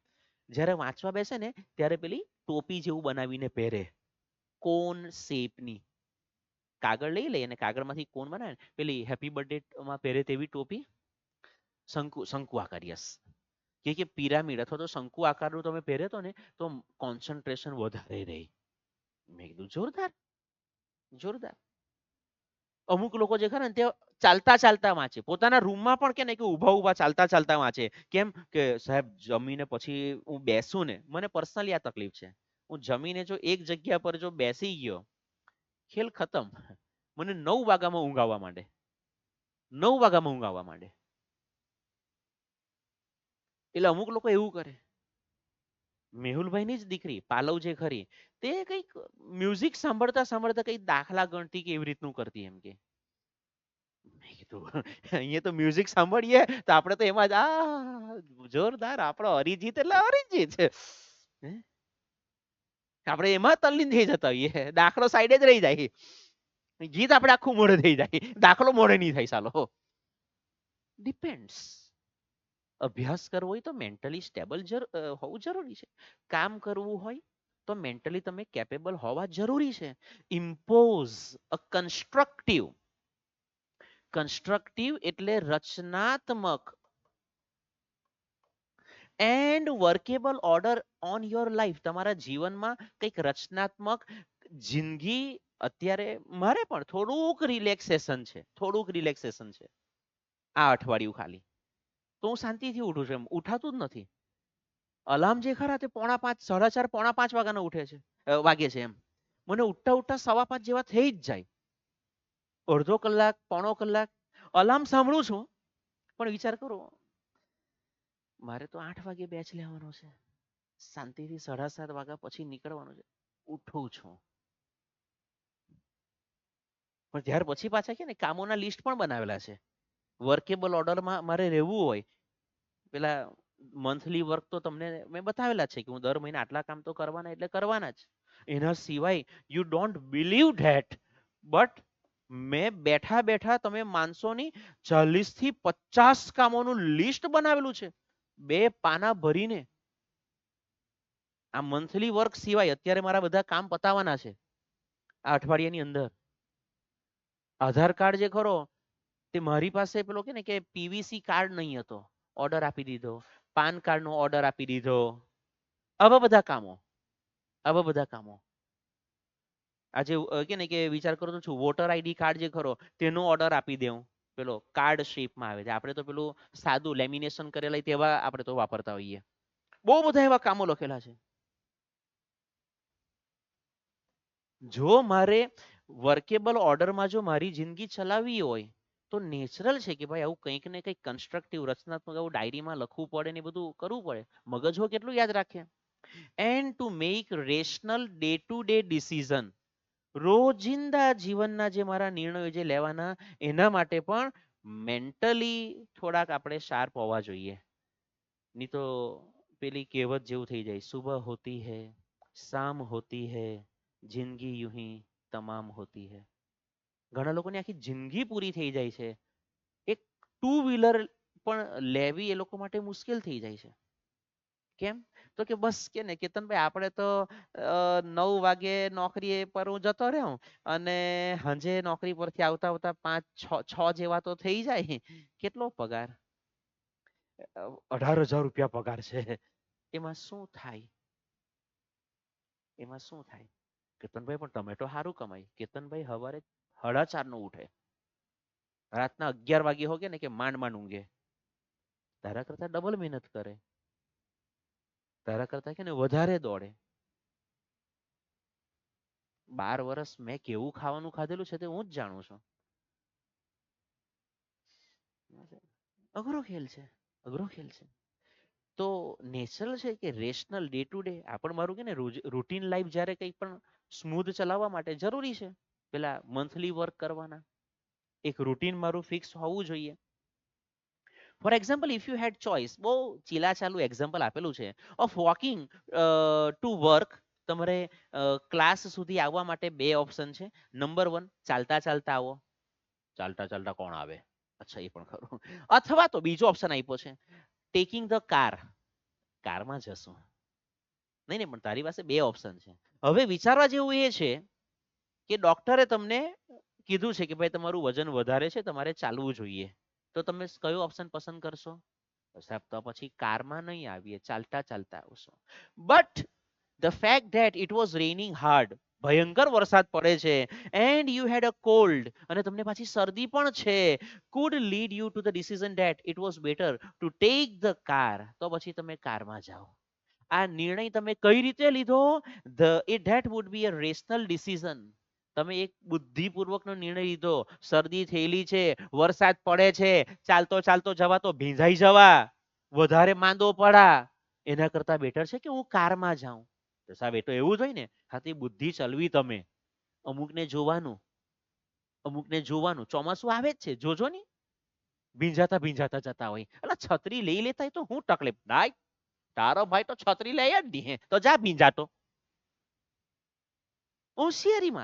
જ્યારે વાંચવા બેસે ને ત્યારે પેલી ટોપી જેવું બનાવીને પહેરે, કોન શેપની. કાગળ લઈ લે અને કાગળમાંથી કોન બનાવે, પેલી હેપી બર્થડે માં પહેરે તેવી ટોપી, શંકુ આકાર. યસ, કે પિરામિડ અથવા તો શંકુ આકારનું તમે પહેરે તો ને તો કોન્સન્ટ્રેશન વધારે રહે. મેં કીધું જોરદાર, જોરદાર. અમુક લોકો જે ખરા ને તે ચાલતા ચાલતા વાંચે, પોતાના રૂમમાં પણ કે ને કે ઊભા ઊભા ચાલતા ચાલતા વાંચે. કેમ કે સાહેબ જમીને પછી હું બેસું ને, મને પર્સનલી આ તકલીફ છે, હું જમીને જો એક જગ્યા પર જો બેસી ગયો, ખેલ ખતમ. મને 9 વાગ્યામાં ઊંઘ આવવા માંડે, 9 વાગ્યામાં ઊંઘ આવવા માંડે. એટલે અમુક લોકો એવું કરે. મેહુલભાઈની જ દીકરી પાલવ જે ખરી, તે કંઈક મ્યુઝિક સાંભળતા સાંભળતા કંઈક દાખલા ગણતી કે એવી રીતનું કરતી એમ કે. મેં કીધું અહીંયા તો મ્યુઝિક સાંભળીએ તો આપણે તો એમાં જ જોરદાર, આપણો અરિજીત એટલે અરિજીત છે. હે? આપણે એમાં તલ્લીન થઈ જતા હોઈએ, દાખલો સાઈડે જ રહી જાય. ગીત આપણે આખું મોઢે થઈ જાય, દાખલો મોઢે નહીં થાય સાલો. ડિપેન્ડ્સ. અભ્યાસ કરવો હોય તો મેન્ટલી સ્ટેબલ હોવું જરૂરી છે. કામ કરવું હોય તો મેન્ટલી તમે કેપેબલ હોવા જરૂરી છે. ઇમ્પોઝ અ કન્સ્ટ્રક્ટિવ એટલે રચનાત્મક and workable order on your life. તમારા જીવનમાં કંઈક રચનાત્મક જિંદગી. અત્યારે મારે પણ થોડુંક રિલેક્સેશન છે, થોડુંક રિલેક્સેશન છે આ અઠવાડિયું ખાલી. તો હું શાંતિથી ઉઠું છું, એમ ઉઠાતું જ નથી. અલાર્મ જે ખરા તે 4:45, 4:30, 4:45 વાગ્યાનો ઉઠે છે, વાગે છે એમ. મને ઉઠતા ઉઠતા 4:15 જેવા થઈ જ જાય. અડધો કલાક, પોણો કલાક અલાર્મ સાંભળું છું, પણ વિચાર કરો મારે તો 8 વાગે બેચ લેવાનો છે, શાંતિથી 7:30 વાગ્યા પછી નીકળવાનું છે. ઉઠું છું, પણ ત્યાર પછી પાછા કે ને કામોના લિસ્ટ પણ બનાવેલા છે. વર્કેબલ ઓર્ડરમાં મારે રહેવું હોય, પેલા મંથલી વર્ક તો તમને મેં બતાવેલા છે કે હું દર મહિને આટલા કામ તો કરવાના એટલે કરવાના જ. એના સિવાય you don't believe that, but મેં બેઠા બેઠા તમે માનસો નહીં 40 થી 50 કામોનું લિસ્ટ બનાવેલું છે, 2 પાના ભરીને. આ મંથલી વર્ક સિવાય અત્યારે મારા બધા કામ પતાવવાના છે આ અઠવાડિયાની અંદર. આધાર કાર્ડ જે ખરો તે મારી પાસે પેલો કે ને કે પીવીસી કાર્ડ નહીં હતો, ઓર્ડર આપી દીધો. પાન કાર્ડ નો ઓર્ડર આપી દીધો. આવા બધા કામો, આવા બધા કામો. આજે કે ને કે વિચાર કરું છું વોટર આઈડી કાર્ડ જે ખરો તેનો ઓર્ડર આપી દેવું. પેલો કાર્ડ શેપમાં આવે છે, આપણે તો પેલું સાદું લેમિનેશન કરેલા તેવા આપણે તો વાપરતા હોઈએ. બહુ બધા એવા કામો લખેલા છે. જો મારે વર્કેબલ ઓર્ડરમાં જો મારી જિંદગી ચલાવવી હોય તો નેચરલ છે કે ભાઈ આવું કંઈક ને કંઈક કન્સ્ટ્રક્ટિવ રચનાત્મક આવું ડાયરીમાં લખવું પડે ને બધું કરવું પડે. મગજ હો કેટલું યાદ રાખે. And to make rational day to day decision. રોજિંદા જીવનના જે મારા નિર્ણયો જે લેવાના એના માટે પણ મેન્ટલી થોડાક આપણે શાર્પ હોવા જોઈએ. નહીં તો પેલી કહેવત જેવું થઈ જાય, સુબહ હોતી હૈ, શામ હોતી હૈ, જિંદગી यूं ही તમામ હોતી હૈ. ઘણા લોકોની આખી જિંદગી પૂરી થઈ જાય છે, એક ટુ વ્હીલર પણ લેવી એ લોકો માટે મુશ્કેલ થઈ જાય છે. કેમ? તો કે બસ કે ને કેતનભાઈ આપણે તો 9 વાગે નોકરી પર હું જતો રહ્યો અને સાંજે નોકરી પરથી આવતા આવતા 5 6 જેવા તો થઈ જાય. કેટલો પગાર? 18,000 રૂપિયા પગાર છે. એમાં શું થાય? એમાં શું થાય? કેતનભાઈ પણ તમે તો સારું કમાય. કેતનભાઈ સવારે 4:30 નો ઉઠે, રાતના 11 વાગે હો કે ને કે માંડ માંડ ઊંઘે. તારા કરતા ડબલ મહેનત કરે, તારા કરતા કે ને વધારે દોડે. 12 વર્ષ મેં કેવું ખાવાનું ખાધેલું છે તે હું જ જાણું છું. અઘરો ખેલ છે, અઘરો ખેલ છે. તો નેચરલ છે કે રેશનલ ડે ટુ ડે આપણ મારું કે ને રૂટીન લાઈફ જ્યારે કંઈ પણ સ્મૂથ ચલાવવા માટે જરૂરી છે. પેલા મંથલી વર્ક કરવાના એક રૂટીન મારું ફિક્સ હોવું જોઈએ. For example if you had choice, બહુ ચીલા ચાલુ એક્ઝામ્પલ આપેલું છે, ઓફ વોકિંગ ટુ વર્ક. તમારે ક્લાસ સુધી આવવા માટે 2 ઓપ્શન છે. નંબર 1, ચાલતા ચાલતા આવો. ચાલતા ચાલતા કોણ આવે? અચ્છા, એ પણ ખરું. અથવા તો બીજો ઓપ્શન આપ્યો છે, ટેકિંગ ધ કાર. કારમાં જશું. નહીં નહીં, પણ તારી પાસે 2 ઓપ્શન છે. હવે વિચારવા જેવું એ છે કે ડોક્ટરે તમને કીધું છે કે ભાઈ તમારું વજન વધારે છે, તમારે ચાલવું જોઈએ. તો તમે કયો ઓપ્શન પસંદ કરશો? સાહેબ તો પછી કારમાં નહીં આવીએ, ચાલતા ચાલતા આવશો. But the fact that it was raining hard, ભયંકર વરસાદ પડે છે and you had a cold અને તમને પાછી શરદી પણ છે, could lead you to the decision that it was better to take the car, તો પછી તમે કારમાં જાઓ. આ નિર્ણય તમે કઈ રીતે લીધો? That would be a rational decision. તમે એક બુદ્ધિપૂર્વકનો નિર્ણય લીધો. શરદી થયેલી છે, વરસાદ પડે છે, ચાલતો ચાલતો જવા તો ભીંજાઈ જવા, વધારે માંદો પડા, એના કરતા બેટર છે કે હું કારમાં જાઉં. તો સાહેબ એ તો એવું જ હોય ને. હાથી બુદ્ધિ ચલવી તમે. અમુકને જોવાનું ચોમાસું આવે જ છે, જોજો ની ભીંજાતા ભીંજાતા જતા હોય, એટલે છત્રી લઈ લેતા હોય તો હું તકલીફ થાય? તારો ભાઈ તો છત્રી લઈ જ નહીં તો જા ભીંજાતો. હોશિયારી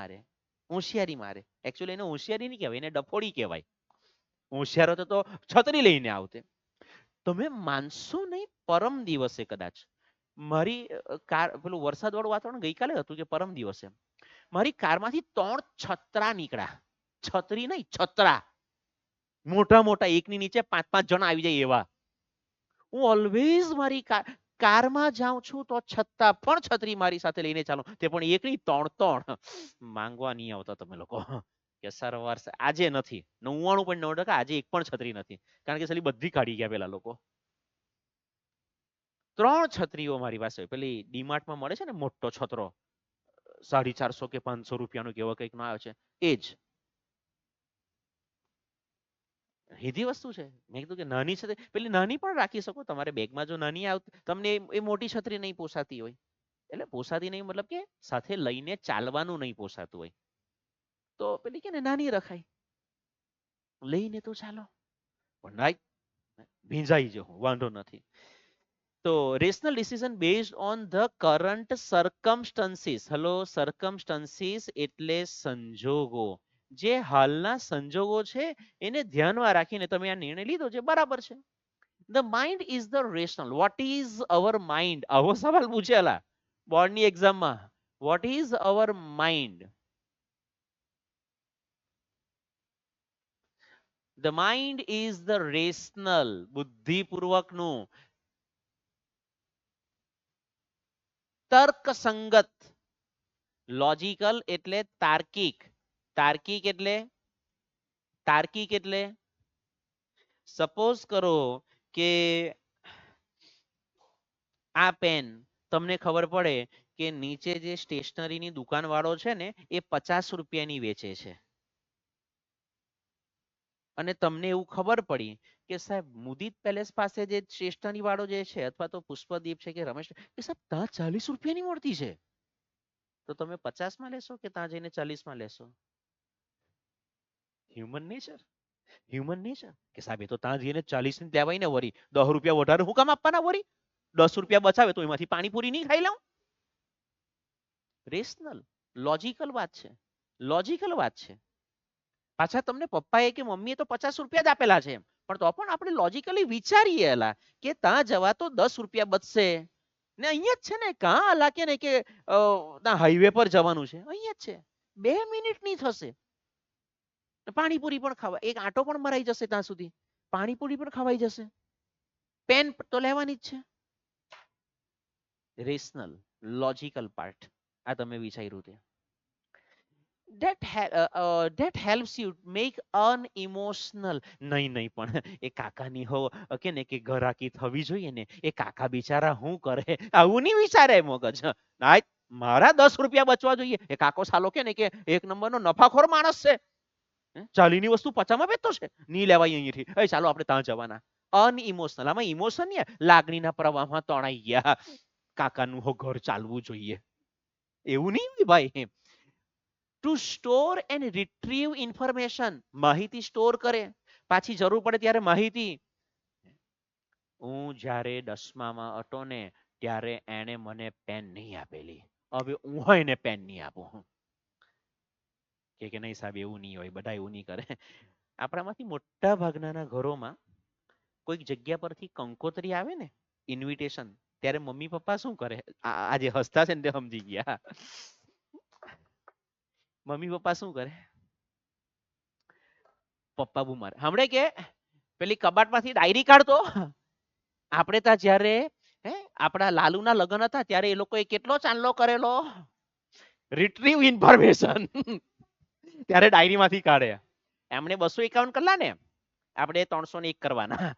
મારે એકચ્યુઅલી એને હોશિયારી નહીં કહેવાય, એને ડફોડી કહેવાય. હોશિયાર હતો તો છત્રી લઈને આવતે. તમે માનશો નહીં, પરમ દિવસે કદાચ મારી કાર, પેલું વરસાદ વાળું વાતાવરણ ગઈકાલે હતું કે પરમ દિવસે, મારી કારમાંથી 3 છત્રા નીકળ્યા. છત્રી નહીં, છત્રા. મોટા મોટા, એકની નીચે 5-5 જણા આવી જાય એવા. હું ઓલવેઝ મારી કારમાં જાઉં છું તો છતાં પણ છત્રી મારી સાથે લઈને ચાલું, તે પણ એક નહીં, 3-3. માંગવા નહીં આવતા તમે લોકો કે સર વર્ષ આજે નથી. 99.9% આજે એક પણ છત્રી નથી, કારણ કે સાલી બધી કાઢી ગયા પેલા લોકો. 3 છત્રીઓ મારી પાસે. પેલી ડીમાર્ટમાં મળે છે ને મોટો છતરો, 450 કે 500 રૂપિયાનો કેવો કંઈક નો આવે છે, એ જ સીધી વસ્તુ છે. મેં કીધું કે નાની છત્રી, પેલી નાની પણ રાખી શકો તમારે બેગમાં, જો નાની આવતી તમને એ મોટી છત્રી નહીં પોસાતી હોય. એટલે પોસાતી નહીં મતલબ કે સાથે લઈને ચાલવાનું નહીં પોસાતું હોય, તો પેલી કે ને નાની રખાય, લઈને તો ચાલો. પણ રાઈટ, ભીંજાઈ જવું વાંધો નથી. તો rational decision based on the current circumstances. Hello, circumstances એટલે સંજોગો. જે હાલના સંજોગો છે એને ધ્યાનમાં રાખીને તમે આ નિર્ણય લીધો છે, બરાબર છે. The mind is the rational. What is our mind? આવો સવાલ પૂછેલા બોર્ડની એક્ઝામમાં. What is our mind? The mind is the rational, બુદ્ધિપૂર્વકનું, તર્કસંગત. લોજિકલ એટલે તાર્કિક. તાર્કિક એટલે સપોઝ કરો કે આ પેન તમને ખબર પડે કે નીચે જે સ્ટેશનરીની દુકાન વાળો છે ને એ 50 રૂપિયાની વેચે છે, અને તમને એવું ખબર પડી કે સાહેબ મુદિત પેલેસ પાસે જે સ્ટેશનરી વાળો જે છે, અથવા તો પુષ્પદીપ છે કે રમેશ, એ સાહેબ ત્યાં 40 રૂપિયાની મળતી છે, તો તમે 50 માં લેશો કે ત્યાં જઈને 40માં લેશો? હ્યુમન નેચર કે સાહેબ એ તો ત્યાં જઈને 40 ની લેવાય ને, વરી 10 રૂપિયા વધારે હું કામ આપવાના, વરી 10 રૂપિયા બચાવે તો એમાંથી પાણીપુરી નહીં ખાઈ લઉં? રેશનલ, લોજિકલ વાત છે. પાછા તમને પપ્પાએ કે મમ્મીએ તો 50 રૂપિયા જ આપેલા છે, પણ તો પણ આપણે લોજિકલી વિચારીએ એલા કે ત્યાં જવા તો 10 રૂપિયા બચશે ને, અહીંયા જ છે ને, કાં અલા કે ને કે ત્યાં હાઈવે પર જવાનું છે, અહીંયા જ છે, 2 મિનિટની થશે, પાણીપુરી પણ ખાવા, એક આટો પણ મરાઈ જશે, ત્યાં સુધી પાણીપુરી પણ ખવાઈ જશે, પેન તો લેવાની જ છે. રેશનલ, લોજિકલ પાર્ટ આ તમે વિચાર્યું તે. that helps you make unemotional. નહીં પણ એ કાકાની હો કે ને કે ઘરાકી થવી જોઈએ ને, એ કાકા બિચારા શું કરે, આવું નહીં વિચારે મગજ. મારા 10 રૂપિયા બચવા જોઈએ. એ કાકો સાલો કે ને કે એક નંબરનો નફાખોર માણસ છે, 40 ની વસ્તુ 50માં વેચતો છે, નહીં લેવાય અહીંથી, ચાલો આપણે ત્યાં જવાના. અનઇમોશનલ, આમાં ઇમોશન નહીં, લાગણીના પ્રવાહમાં તણાઈ ગયા, કાકાનું હો ઘર ચાલવું જોઈએ, એવું નહીં ભાઈ. Two store and retrieve information, માહિતી સ્ટોર કરે, પાછી જરૂર પડે ત્યારે માહિતી. હું જ્યારે 10માં હતો ને ત્યારે એને મને પેન નહીં આપેલી, હવે હું એને પેન નહીં આપું. કે નહીં સાહેબ એવું નહીં હોય, બધા એવું નહીં કરે. આપણામાંથી મોટા ભાગના ઘરોમાં કોઈક જગ્યા પરથી કંકોત્રી આવે ને, ઇન્વિટેશન, ત્યારે મમ્મી પપ્પા શું કરે? આજે હસતા છે ને તે સમજી ગયા. મમ્મી પપ્પા શું કરે? પપ્પા બુમાર હમણે કે પેલી કબાટમાંથી ડાયરી કાઢતો. આપણે ત્યાં જ્યારે આપણા લાલુના લગ્ન હતા ત્યારે એ લોકોએ કેટલો ચાંદલો કરેલો, રિટ્રીવ ઇન્ફોર્મેશન. ત્યારે ડાયરીમાંથી કાઢે. એમણે 251 કરેલા ને, આપણે 301 કરવાના.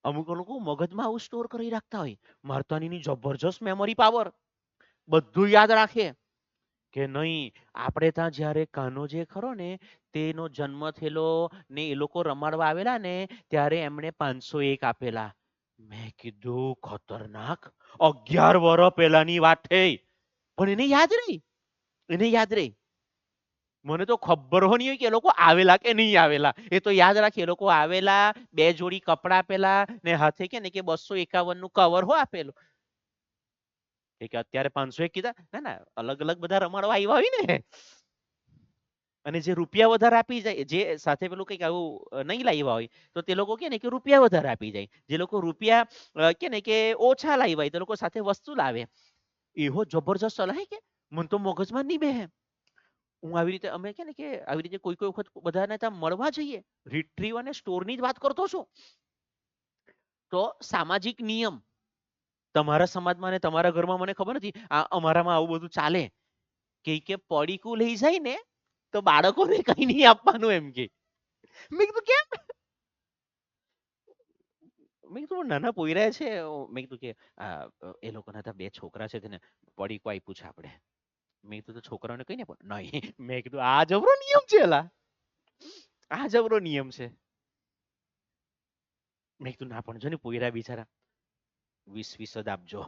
અમુક લોકો મગજમાં આવું સ્ટોર કરી રાખતા હોય. મારતાનીની જબરજસ્ત મેમરી પાવર, બધું યાદ રાખે કે નહીં. આપણે ત્યાં જ્યારે કાનો જે ખરો ને, તેનો જન્મ થયેલો ને એ લોકો રમાડવા આવેલા ને, ત્યારે એમણે 501 આપેલા. મેં કીધું ખતરનાક. 11 વર્ષ પહેલાની વાત થઈ, પણ એને યાદ રહી. એને યાદ રહી. મને તો ખબર હો નહીં હોય કે એ લોકો આવેલા કે નહીં આવેલા. એ તો યાદ રાખીએ, એ લોકો આવેલા, 2 જોડી કપડા આપેલા ને હાથે કે ને કે 251 નું કવર હો આપેલું. કે અત્યારે 501 કીધા, ના ના, અલગ અલગ બધા રમાડવા આવ્યા હોય ને. અને જે રૂપિયા વધારે આપી જાય, જે સાથે પેલું કંઈક આવું નહીં લાવ્યા હોય, તો તે લોકો કે ને કે રૂપિયા વધારે આપી જાય. જે લોકો રૂપિયા કે ને કે ઓછા લાવ્યા હોય, તે લોકો સાથે વસ્તુ લાવે. એવો જબરજસ્ત સલાહ કે મને તો મગજમાં નહીં બેહે. હું આવી રીતે, અમે કે ને કે આવી રીતે કોઈ કોઈ વખત બધાને ત્યાં મળવા જઈએ, રિટ્રીવ અને સ્ટોરની જ વાત કરતો છું. તો સામાજિક નિયમ તમારા સમાજમાં ને તમારા ઘરમાં મને ખબર નથી, આ અમારામાં આવું બધું ચાલે કે પડીકું લઈ જાય ને, તો બાળકોને કઈ નહીં આપવાનું એમ કે. મેં કીધું કેમ? મેં કીધું નાના પોયરા છે. મેં કીધું કે એ લોકોના ત્યાં 2 છોકરા છે, તેને પડીકું આપ્યું છે આપણે. મેં કીધું તો છોકરાઓને કઈ નહીં. મેં કીધું આ જબરો નિયમ છે એલા, આ જબરો નિયમ છે. મેં કીધું ના, પણ જો ને પોયરા બિચારા 20-20 જ આપજો.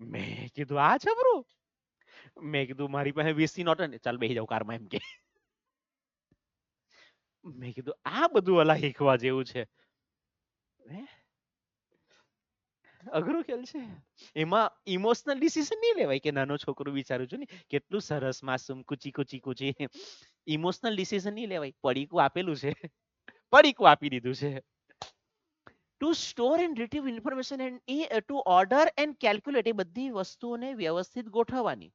મેં કીધું આ જબરું. મેં કીધું મારી પાસે 20 ની નોટ ને, ચાલ બેસી જાવ કારમાં એમ કે. મેં કીધું આ બધું અલા શીખવા જેવું છે. હે? અઘરો ખેલ છે. એમાં ઇમોશનલ ડિસિઝન નહીં લેવાય કે નાનો છોકરો વિચારું છું ને કેટલું સરસ માસૂમ કુચી કુચી કુચી. ઇમોશનલ ડિસિઝન નહીં લેવાય. પડીકું આપેલું છે, પડીકું આપી દીધું છે. To store and retrieve information and to order and calculate, એ બધી વસ્તુઓને વ્યવસ્થિત ગોઠવવાની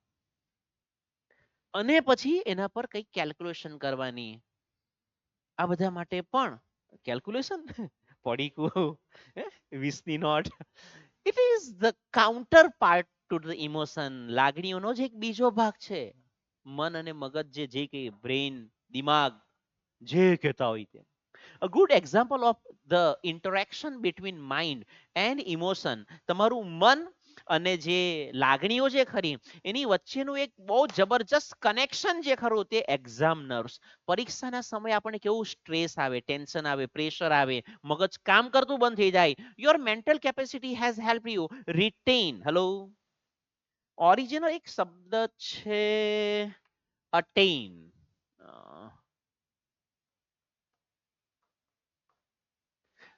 અને પછી એના પર કંઈક કેલ્ક્યુલેશન કરવાની. આ બધા માટે પણ કેલ્ક્યુલેશન, પડીકું, 20 ની note, it is the counterpart to the emotion. લાગણીઓનો જ એક બીજો ભાગ છે. મન અને મગજ જે કે બ્રેન, દિમાગ જે કહેતા હોય તે. A good example of the interaction between mind and emotion, તમારું મન અને જે લાગણીઓ જે ખરી એની વચ્ચેનું એક બહુ જબરજસ્ત કનેક્શન જે ખરું તે એક્ઝામ નર્વ્સ. પરીક્ષાના સમયે આપણને કેવું સ્ટ્રેસ આવે, ટેન્શન આવે, પ્રેશર આવે, મગજ કામ કરતું બંધ થઈ જાય. Your mental capacity has help you written. Hello, original એક શબ્દ છે અટેઇન.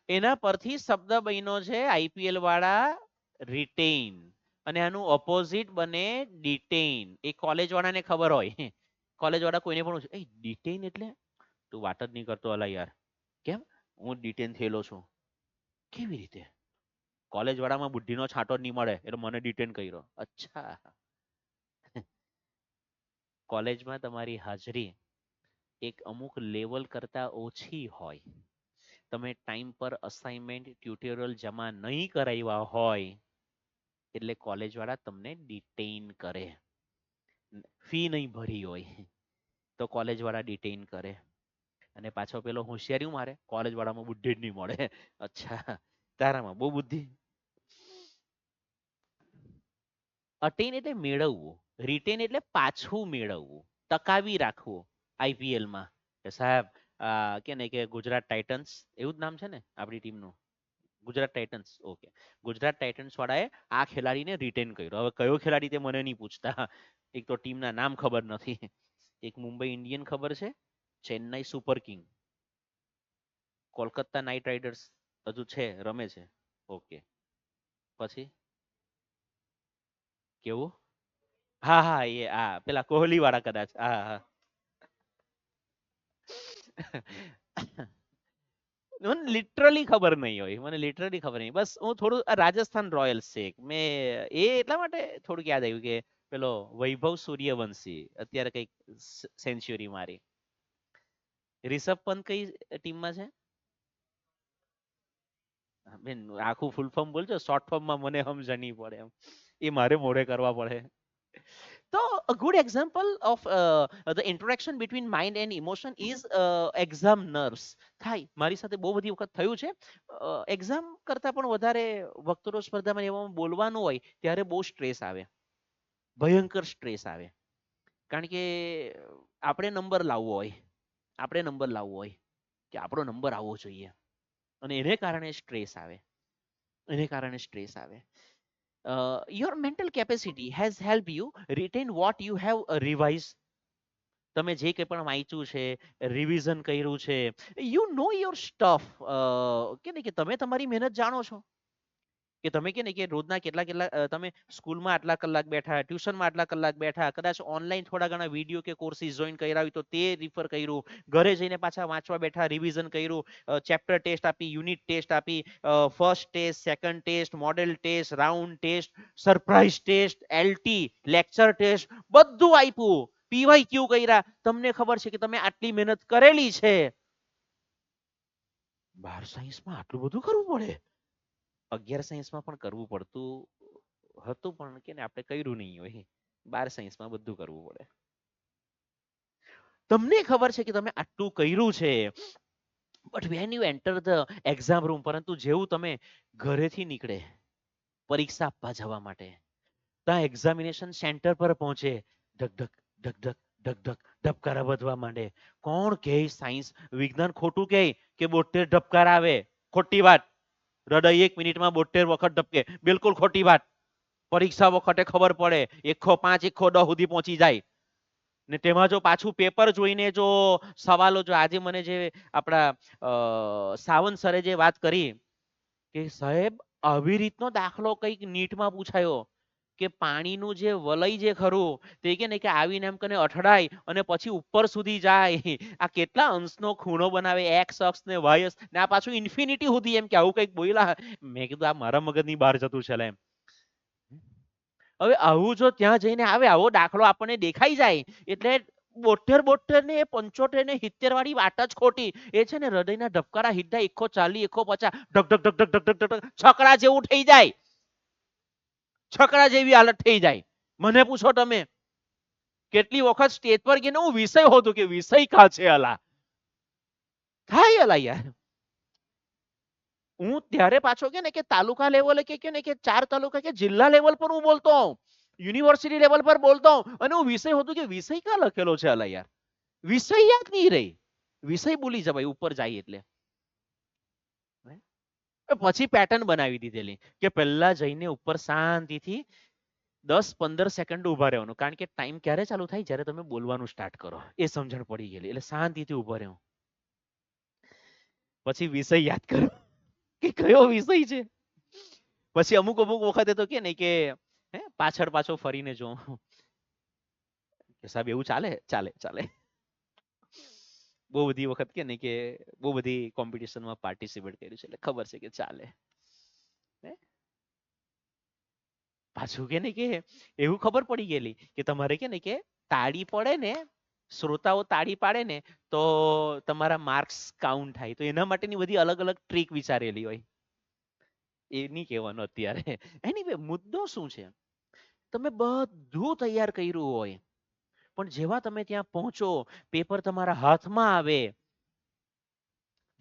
એના પરથી શબ્દ બન્યો છે આઈપીએલ વાળા રિટેઇન, અને આનું ઓપોઝિટ બને ડિટેઇન. એ કોલેજ વાળાને ખબર હોય. કોલેજ વાળા કોઈને પણ એ ડિટેઇન એટલે તું વાત જ નહીં કરતો અલા યાર. કેમ? હું ડિટેન થયેલો છું. કેવી રીતે? કોલેજ વાળામાં બુદ્ધિનો છાંટો જ નહીં મળે એટલે મને ડિટેન કર્યો. અચ્છા. કોલેજમાં તમારી હાજરી એક અમુક લેવલ કરતા ઓછી હોય, તમે ટાઈમ પર અસાઇનમેન્ટ, ટ્યુટોરિયલ જમા નહીં કરાવ્યા હોય, એટલે કોલેજ વાળા તમને ડિટેઇન કરે. ફી નહીં ભરી હોય તો કોલેજ વાળા ડિટેઇન કરે. અને પાછો પેલો હોશિયારી મારે, કોલેજ વાળામાં બુદ્ધિ જ નહીં મળે. અચ્છા, તારામાં બહુ બુદ્ધિ. અટેન એટલે મેળવવું, રિટેન એટલે પાછું મેળવવું, ટકાવી રાખવું. આઈપીએલમાં કે સાહેબ કે ને કે ગુજરાત ટાઇટન્સ, એવું જ નામ છે ને આપણી ટીમનું, Gujarat Titans. Okay, Gujarat Titans વાળાએ આ ખેલાડીને રિટેન કર્યો. હવે કયો ખેલાડી તે મને નહીં પૂછતા, એક તો ટીમના નામ ખબર નથી. એક મુંબઈ ઇન્ડિયન ખબર છે, Chennai super king, Kolkata night riders હજુ છે, રમે છે. ઓકે, પછી કેવું? હા હા, એ હા પેલા કોહલી વાળા કદાચ. હા હા. મને લિટરલી ખબર નહીં હોય, મને લિટરલી ખબર નહીં. બસ હું થોડું રાજસ્થાન રોયલ્સ છે મેં, એ એટલા માટે થોડુંક યાદ આવ્યું કે પેલો વૈભવ સૂર્યવંશી અત્યારે કઈક સેન્ચુરી મારી. રિષભ પંત કઈ ટીમમાં છે? બેન આખું ફૂલ ફોર્મ બોલજો, શોર્ટ ફોર્મમાં મને સમજણ નહીં પડે એમ, એ મારે મોઢે કરવા પડે. તો a good example of the interaction between mind and emotion is exam nerves. થાય મારી સાથે બહુ બધી વખત થયું છે. એક્ઝામ કરતા પણ વધારે વક્તૃત્વ સ્પર્ધામાં એવામાં બોલવાનું હોય ત્યારે બહુ સ્ટ્રેસ આવે, ભયંકર સ્ટ્રેસ આવે. કારણ કે આપણે નંબર લાવવો હોય, આપણે નંબર લાવવો હોય કે આપણો નંબર આવવો જોઈએ, અને એને કારણે સ્ટ્રેસ આવે, એને કારણે સ્ટ્રેસ આવે. Your mental capacity has helped you retain what you have revised. તમે જે કંઈ પણ વાંચ્યું છે, રિવિઝન કર્યું છે, યુ નો યોર સ્ટફ. કે ને કે તમે તમારી મહેનત જાણો છો. કે તમે કે ને કે રોજના કેટલા કેટલા તમે સ્કૂલમાં આટલા કલાક બેઠા, ટ્યુશનમાં આટલા કલાક બેઠા, કદાચ ઓનલાઈન થોડા ઘણા વિડીયો કે કોર્સિસ જોઈન કર્યા હોય તો તે રિફર કર્યું, ઘરે જઈને પાછા વાંચવા બેઠા, રિવિઝન કર્યું, ચેપ્ટર ટેસ્ટ આપી, યુનિટ ટેસ્ટ આપી, first test, second test, model test, round test, surprise test, LT, lecture test, બધું આપ્યું, પીવાય ક્યુ કર્યા. તમને ખબર છે કે તમે આટલી મહેનત કરેલી છે, 12 સાયન્સમાં આટલું બધું કરવું પડે? 11 સાયન્સમાં પણ કરવું પડતું હતું, પણ કે ને આપણે કર્યું નહીં હોય. 12 સાયન્સમાં બધું કરવું પડે. તમને ખબર છે કે તમે આટલું કર્યું છે, but when you enter the exam room, પરંતુ જેવું તમે ઘરેથી નીકળે પરીક્ષા આપવા જવા માટે, ત્યાં એક્ઝામિનેશન સેન્ટર પર પહોંચે, ધક ધક ધક ધક ધક ધક ધબકારા વધવા માંડે. કોણ કહે સાયન્સ વિજ્ઞાન ખોટું કહે કે 72 ધબકારા આવે? ખોટી વાત. હૃદય 1 મિનિટમાં 72 વખત ધબકે, બિલકુલ ખોટી વાત. પરીક્ષા વખતે ખબર પડે 105 110 સુધી પહોંચી જાય. ને તેમાં જો પાછું પેપર જોઈને જો સવાલો, જો આજે મને જે આપણા સાવંત સરે જે વાત કરી કે સાહેબ આવી રીતનો દાખલો કંઈક નીટમાં પૂછાયો કે પાણીનું જે વલય જે ખરું તે કે ને કે આવીને એમ કને અથડાય અને પછી ઉપર સુધી જાય. આ કેટલા અંશનો ખૂણો બનાવે, એક્સ અક્ષ ને વાય અક્ષ, ને આ પાછું ઇન્ફિનિટી સુધી, એમ કે આવું કંઈક બોલ્યા. મેં કીધું આ મારા મગજની બહાર જતું છે એમ. હવે આવું જો ત્યાં જઈને આવે, આવો દાખલો આપણને દેખાઈ જાય, એટલે 72 ને 75 ને 70 વાળી વાત જ ખોટી. એ છે ને હૃદયના ધબકારા સીધા 140 150 ઢક ઢક ઢક ઢક ઢક ઢક ઢક છકડા જેવું થઈ જાય, છકડા જેવી હાલત થઈ જાય. મને પૂછો તમે કેટલી વખત સ્ટેજ પર ગઈને હું વિષય હોતું કે વિષય કા છે અલા, થાય અલા યાર. હું ત્યારે પાછો કે ને કે તાલુકા લેવલે કે ને કે 4 તાલુકા કે જિલ્લા લેવલ પર હું બોલતો હોઉં, યુનિવર્સિટી લેવલ પર બોલતો હોઉં, અને હું વિષય હોતું કે વિષય કા લખેલો છે અલા યાર, વિષય યાદ નહીં રહી, વિષય ભૂલી જવાય ઉપર જાય એટલે. પછી પેટર્ન બનાવી દીધેલી કે પહેલા જઈને ઉપર શાંતિથી 10-15 સેકન્ડ ઉભા રહેવાનું, કારણ કે ટાઈમ ક્યારે ચાલુ થાય? જ્યારે તમે બોલવાનું સ્ટાર્ટ કરો. એ સમજણ પડી ગયેલી, એટલે શાંતિથી ઉભા રહેવું. પછી વિષય યાદ કરો કે કયો વિષય છે. પછી અમુક અમુક વખતે તો કે ને કે પાછળ પાછો ફરીને જો કે સાહેબ એવું ચાલે ચાલે ચાલે. બહુ બધી વખત કે ને કે બહુ બધી કોમ્પિટિશનમાં પાર્ટિસિપેટ કર્યું છે, એટલે ખબર છે કે ચાલે. પાછું કે ને કે એવું ખબર પડી ગયેલી કે તમારે કે ને કે તાળી પડે ને, શ્રોતાઓ તાળી પાડે ને તો તમારા માર્ક્સ કાઉન્ટ થાય. તો એના માટેની બધી અલગ અલગ ટ્રીક વિચારેલી હોય. એ નહીં કહેવાનું અત્યારે. એનીવે મુદ્દો શું છે? તમે બધું તૈયાર કર્યું હોય, પણ જેવા તમે ત્યાં પહોંચો, પેપર તમારા હાથમાં આવે,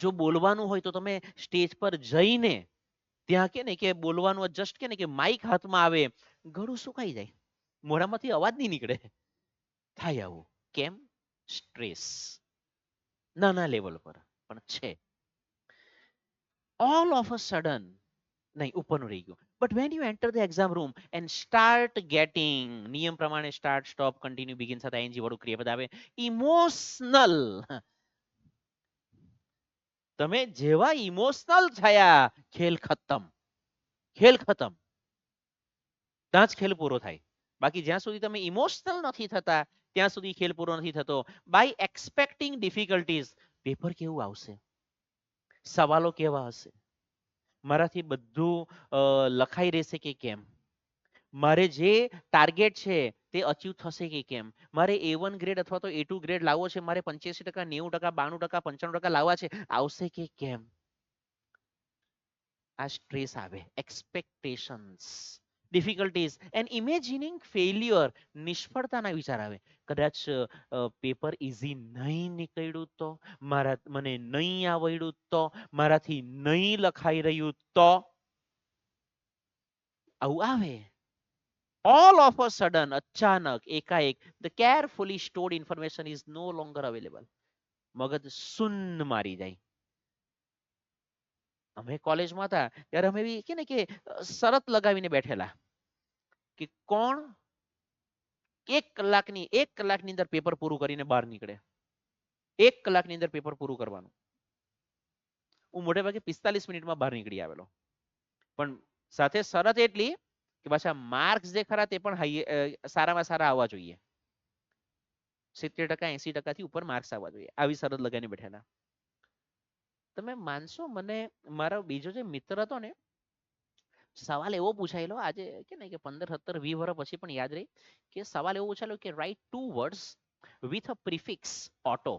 જો બોલવાનું હોય તો તમે સ્ટેજ પર જઈને ત્યાં કે ને કે બોલવાનું જસ્ટ કે ને કે માઇક હાથમાં આવે, ગળું સુકાઈ જાય, મોઢામાંથી અવાજ નહીં નીકળે. થાય આવું કેમ? સ્ટ્રેસ નાના લેવલ પર પણ છે. ઓલ ઓફ અ સડન, નહીં ઉપરનું રહી ગયું. But when you enter the exam room and start getting, નિયમ પ્રમાણે સ્ટાર્ટ સ્ટોપ કન્ટિન્યુ બિગિન સાથે આઈએનજી વાળું ક્રિયાપદ આવે, ઇમોશનલ. તમે જેવા ઇમોશનલ થયા, ખેલ ખતમ, ખેલ ખતમ. ત્યાં જ ખેલ પૂરો થાય. બાકી જ્યાં સુધી તમે ઇમોશનલ નથી થતા ત્યાં સુધી ખેલ પૂરો નથી થતો. બાય એક્સપેક્ટિંગ ડિફિકલ્ટીઝ, પેપર કેવું આવશે, સવાલો કેવા હશે, મારાથી બધું લખાઈ રહેશે કે કેમ, મારે જે ટાર્ગેટ છે તે અચીવ થશે કે કેમ, મારે A1 ગ્રેડ અથવા તો A2 ગ્રેડ લાવવો છે, મારે 85%, 90%, 92%, 95% લાવવા છે, આવશે કે કેમ. આ સ્ટ્રેસ આવે, એક્સપેક્ટેશન્સ. ડિફિકલ્ટીઝ એન્ડ ઇમેજિનિંગ ફેલ્યુઅર, નિષ્ફળતાના વિચાર આવે. કદાચ પેપર ઇઝી નહીં નીકળ્યું તો, મને નહીં આવડ્યું તો, મારાથી નહીં લખાઈ રહ્યું તો, આવું આવે. ઓલ ઓફ અ સડન, અચાનક એકાએક the carefully stored information is no longer available. મગજ શૂન્ય મારી જાય. અમે કોલેજમાં હતા ત્યારે અમે બી કે ને કે શરત લગાવીને બેઠેલા કે કોણ 1 કલાકની અંદર પેપર પૂરું કરીને બહાર નીકળે. 1 કલાકની અંદર પેપર પૂરું કરવાનું. હું મોટે ભાગે 45 મિનિટમાં બહાર નીકળી આવેલો. પણ સાથે શરત એટલી કે પાછા માર્ક્સ જે ખરા તે પણ સારામાં સારા આવવા જોઈએ. 70%, 80%થી ઉપર માર્ક્સ આવવા જોઈએ. આવી શરત લગાવીને બેઠેલા. તમે માનશો, મને મારો બીજો જે મિત્ર હતો ને, સવાલ એવો પૂછાયેલો આજે કે ને કે 15, 17, 20 વર્ષ પછી પણ યાદ રહી કે સવાલ એવો પૂછાયેલો કે write 2 words with a prefix auto.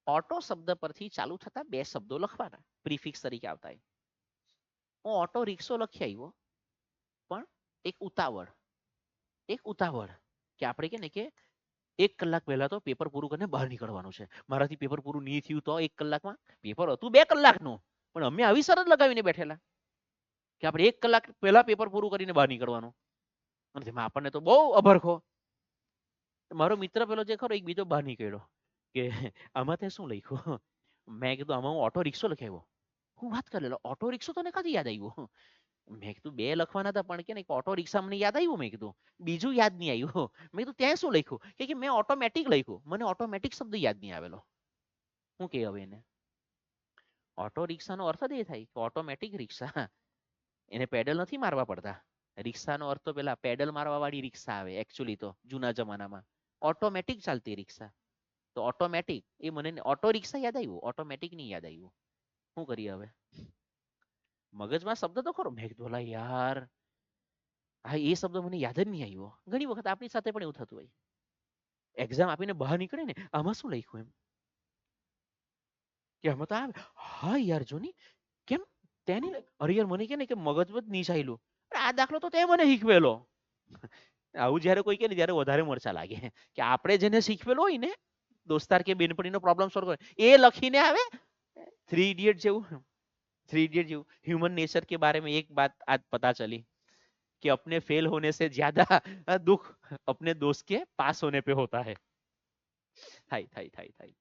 Auto શબ્દ પરથી ચાલુ થતા 2 શબ્દો લખવાના પ્રિફિક્સ તરીકે આવતા. હું ઓટો રિક્ષો લખી આવ્યો, પણ એક ઉતાવળ કે આપણે કે ને કે 1 કલાક પહેલા તો પેપર પૂરું કરીને બહાર નીકળવાનું છે. મારાથી પેપર પૂરું નહીં થયું તો 1 કલાકમાં પેપર હતું 2 કલાકનું, પણ અમે આવી શરત લગાવીને બેઠેલા કે આપણે 1 કલાક પહેલા પેપર પૂરું કરીને બહાર નીકળવાનું. અને તેમાં આપણને તો બહુ અભરખો. મારો મિત્ર પેલો જે ખરો એક બીજો બહાર નીકળ્યો કે આમાં તે શું લખ્યું. મેં કીધું આમાં હું ઓટો રિક્ષો લખાવ્યો. હું વાત કરી લો, ઓટો રિક્ષો તને ક્યાંથી યાદ આવ્યું. મેં કીધું 2 લખવાના હતા, પણ કે ઓટો રિક્ષા મને યાદ આવ્યું. મેં કીધું બીજું યાદ નહીં આવ્યું. મેં કીધું ત્યાં શું લખ્યું કે મેં ઓટોમેટિક લખ્યું. મને ઓટોમેટિક શબ્દ યાદ નહીં આવેલો. શું કે હવે એને ઓટો રિક્ષાનો અર્થ જ એ થાય કે ઓટોમેટિક રિક્ષા. એને પેડલ નથી મારવા પડતા. રિક્ષાનો અર્થ તો પેલા પેડલ મારવા વાળી રિક્ષા આવે એકચ્યુઅલી તો જૂના જમાનામાં. ઓટોમેટિક ચાલતી રિક્ષા. તો ઓટોમેટિક એ મને ઓટો રિક્ષા યાદ આવ્યું, ઓટોમેટિક નહીં યાદ આવ્યું. શું કરીએ હવે? મગજમાં શબ્દ તો ખરો. મેં કીધું યાર હા એ શબ્દ મને યાદ જ નહીં આવ્યો. ઘણી વખત આપણી સાથે પણ એવું થતું હોય. એક્ઝામ આપીને બહાર નીકળે ને આમાં શું લખ્યું એમ કે આમાં તો આવે. હા યાર જોની કેમ તેની અરે યાર મને કે ને કે મગજ જ નહીં ચાલ્યું. આ દાખલો તો તે મને શીખવેલો. આવું જયારે કોઈ કે ને ત્યારે વધારે મરચા લાગે કે આપણે જેને શીખવેલો હોય ને દોસ્તાર કે બેનપણીનો પ્રોબ્લેમ સોલ્વ કરે એ લખીને આવે. 3 इडियट જેવું. 3 इडियट જેવું. ह्यूमन नेचर के बारे में एक बात आज पता चली कि अपने फेल होने से ज्यादा दुख अपने दोस्त के पास होने पे होता है. થાય થાય થાય થાય.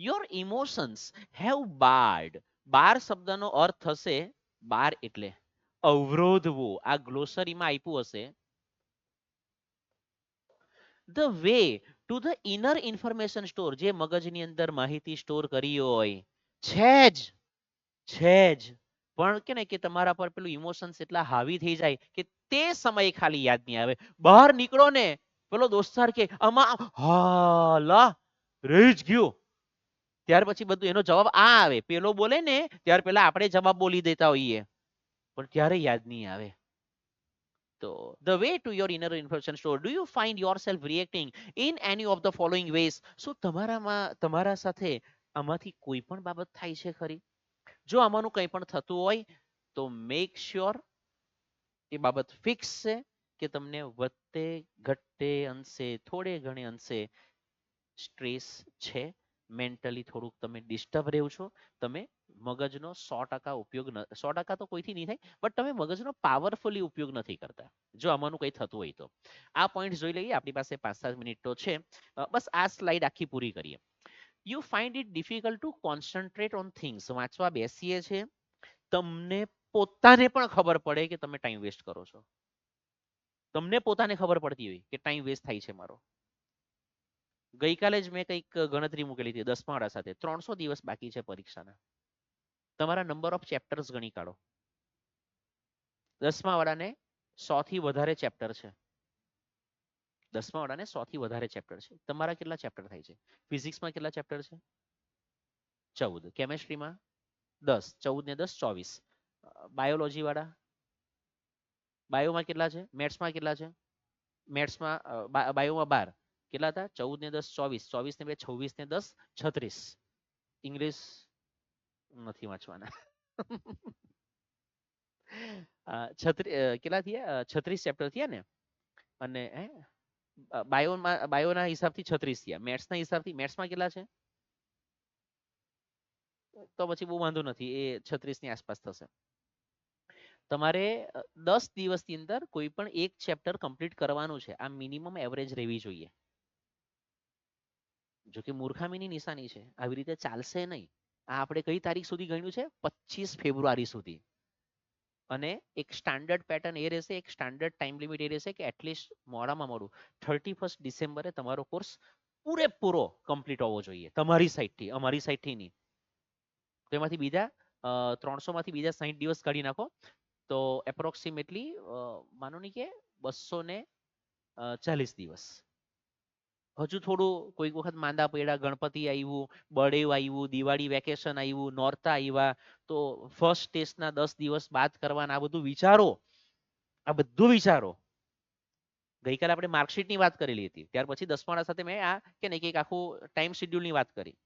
Your emotions have barred. Bar શબ્દનો અર્થ થશે બાર એટલે અવરોધવું. આ ગ્લોસરીમાં આપ્યું હશે. The way to the inner information store. જે મગજની અંદર માહિતી સ્ટોર કરી હોય છે જ પણ કે ને કે તમારા પર પેલું ઇમોશન્સ એટલા હાવી થઈ જાય કે તે સમયે ખાલી યાદ નહીં આવે. બહાર નીકળો ને પેલો દોસ્તાર કે આમાં હાલા રહી જ ગયો. ત્યાર પછી બધું એનો જવાબ આ આવે. પેલો બોલે ને ત્યાર પહેલા આપણે જવાબ બોલી દેતા હોઈએ, પણ ત્યારે યાદ નહીં આવે. તો the way to your inner information store, do you find yourself reacting in any of the following ways? શું તમારા સાથે આમાંથી કોઈ પણ બાબત થાય છે ખરી? જો આમાંનું કંઈ પણ થતું હોય તો મેક શ્યોર એ બાબત ફિક્સ છે કે તમને વધતે ઘટતે અંશે થોડે ઘણે અંશે સ્ટ્રેસ છે. મેન્ટલી થોડુંક તમે ડિસ્ટર્બ રહ્યો છો. તમે મગજનો 100% ઉપયોગ 100% તો કોઈથી નહીં થાય, બટ તમે મગજનો પાવરફુલી ઉપયોગ નથી કરતા. જો આમાંનું કંઈ થતું હોય તો આ પોઈન્ટ જોઈ લઈએ. આપણી પાસે 5-7 મિનિટ તો છે. બસ આ સ્લાઇડ આખી પૂરી કરીએ. You find it difficult to concentrate on things. વાંચવા બેસીએ છે, તમને પોતાને પણ ખબર પડે કે તમે ટાઈમ વેસ્ટ કરો છો. તમને પોતાને ખબર પડતી હોય કે ટાઈમ વેસ્ટ થાય છે મારો. ગઈકાલે જ મેં કંઈક ગણતરી મૂકેલી હતી 10મા વાળા સાથે. 300 દિવસ બાકી છે પરીક્ષાના. તમારા નંબર ઓફ ચેપ્ટર્સ ગણી કાઢો. 10મા વાળાને 100 થી વધારે ચેપ્ટર છે. 10મા વાળાને 100 થી વધારે ચેપ્ટર છે. તમારા કેટલા ચેપ્ટર થાય છે? ફિઝિક્સમાં કેટલા ચેપ્ટર છે? 14. કેમેસ્ટ્રીમાં 10. 14 ને 10 24. બાયોલોજી વાળા બાયોમાં કેટલા છે? મેથ્સમાં કેટલા છે? મેથ્સમાં બાયોમાં 12. કેટલા હતા? 14 ને 10 24. 24 ને 2 26 ને 10 36. ઇંગ્લિશ નથી વાંચવાના. કેટલા થયા? 36 ચેપ્ટર થયા ને. અને બાયોના હિસાબથી 36 થયા. મેથ્સના હિસાબથી મેથ્સમાં કેટલા છે? તો પછી બહુ વાંધો નથી, એ 36 ની આસપાસ થશે. તમારે 10 દિવસની અંદર કોઈ પણ એક ચેપ્ટર કમ્પ્લીટ કરવાનું છે. આ મિનિમમ એવરેજ રહેવી જોઈએ. જો કે મૂર્ખામીની નિશાની છે, આવી રીતે ચાલશે નહીં. આ આપણે કઈ તારીખ સુધી ગણ્યું છે? 25 ફેબ્રુઆરી સુધી. અને એક સ્ટાન્ડર્ડ પેટર્ન એ રહેશે, એક સ્ટાન્ડર્ડ ટાઈમ લિમિટ એ રહેશે કે એટલીસ્ટ મોડામાં મોડું 31 ડિસેમ્બરે તમારો કોર્સ પૂરેપૂરો કમ્પ્લીટ હોવો જોઈએ, તમારી સાઈડથી, અમારી સાઈડથી નહીં. તો એમાંથી બીજા 300 માંથી બીજા 60 દિવસ કાઢી નાખો, તો એપ્રોક્સિમેટલી માનો નહીં કે 240 દિવસ. હજુ થોડું કોઈક વખત માંદા પડ્યા, ગણપતિ આવ્યું, બળેવ આવ્યું, દિવાળી વેકેશન આવ્યું, નોરતા આવ્યા, તો ફર્સ્ટ ટેસ્ટના 10 દિવસ બાદ કરવાના, આ બધું વિચારો. આ બધું વિચારો. ગઈકાલે આપણે માર્કશીટની વાત કરેલી હતી, ત્યાર પછી 10મા સાથે મેં આ કે નહીં કે એક આખું ટાઈમ શેડ્યુલની વાત કરી.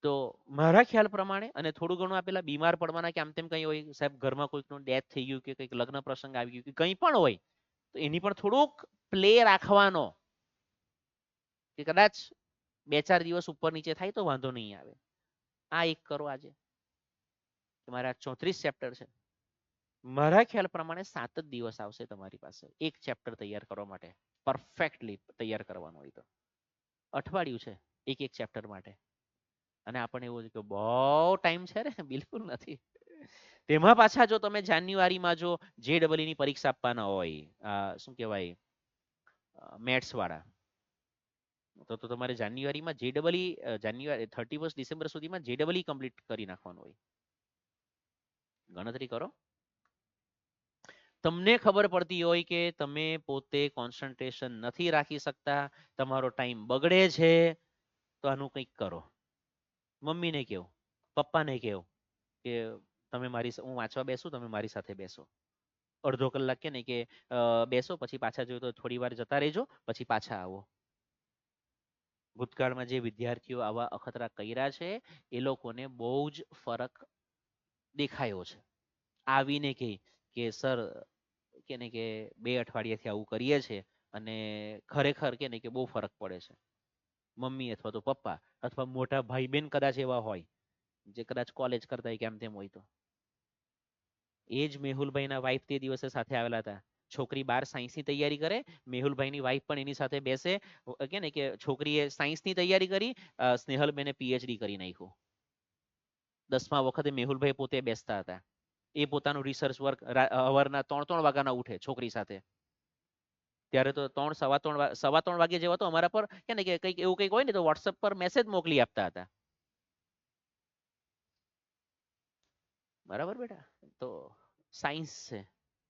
તો મારા ખ્યાલ પ્રમાણે, અને થોડું ઘણું આપેલા બીમાર પડવાના કે આમ તેમ કંઈ હોય, સાહેબ ઘરમાં કોઈકનું ડેથ થઈ ગયું, કે કંઈક લગ્ન પ્રસંગ આવી ગયું, કે કંઈ પણ હોય, તો એની પણ થોડુંક પ્લે રાખવાનો. કે કદાચ 2-4 દિવસ ઉપર નીચે થાય તો વાંધો નહીં આવે. આ એક કરો આજે. તમારા 34 ચેપ્ટર છે. મારા ખ્યાલ પ્રમાણે 7 જ દિવસ આવશે તમારી પાસે એક ચેપ્ટર તૈયાર કરવા માટે, પરફેક્ટલી તૈયાર કરવાનું હોય તો. અઠવાડિયું છે એક એક ચેપ્ટર માટે. અને આપણને એવું છે કે બહુ ટાઈમ છે ને, બિલકુલ નથી. તેમાં પાછા જો તમે જાન્યુઆરીમાં જો JEE ની પરીક્ષા આપવાના હોય, શું કહેવાય, મેથ્સ વાળા, તો તમારે જાન્યુઆરીમાં જાન્યુઆરી 31 ડિસેમ્બર સુધીમાં JEE કમ્પ્લીટ કરી નાખવાનું હોય. ગણતરી કરો. તમને ખબર પડતી હોય કે તમે પોતે કોન્સન્ટ્રેશન નથી રાખી શકતા, તમારો ટાઈમ બગડે છે, તો આનું કંઈક કરો. મમ્મીને કેવું, પપ્પાને કેવું કે તમે હું વાંચવા બેસું, તમે મારી સાથે બેસો. અડધો કલાક કે નહીં કે બેસો, પછી પાછા જોઈએ તો થોડી વાર જતા રહેજો, પછી પાછા આવો. ભૂતકાળમાં જે વિદ્યાર્થીઓ આવા અખતરા કર્યા છે, એ લોકોને બહુ જ ફરક દેખાયો છે. આવીને કે સર કે ને કે 2 અઠવાડિયાથી આવું કરીએ છે, અને ખરેખર કે ને કે બહુ ફરક પડે છે. મમ્મી અથવા તો પપ્પા અથવા મોટા ભાઈ બહેન કદાચ એવા હોય, જે કદાચ કોલેજ કરતા હોય, કેમ તેમ હોય તો. એ જ મેહુલભાઈના વાઈફ તે દિવસે સાથે આવેલા હતા. છોકરી 12 સાયન્સની તૈયારી કરે, મેહુલભાઈની વાઈફ પણ એની સાથે બેસે. કે ને કે છોકરીએ સાયન્સની તૈયારી કરી, સ્નેહલબેને PhD કરી નાખ્યું. 10મા વખતે મેહુલભાઈ પોતે બેસતા હતા. એ પોતાનું રિસર્ચ વર્ક સવારના 3-3 વાગ્યાના ઉઠે છોકરી સાથે. ત્યારે તો 3, 3:15 વાગે જેવા તો અમારા પર કે ને કે કંઈક એવું કંઈક હોય ને તો વોટ્સએપ પર મેસેજ મોકલી આપતા હતા. બરાબર બેટા? તો સાયન્સ છે.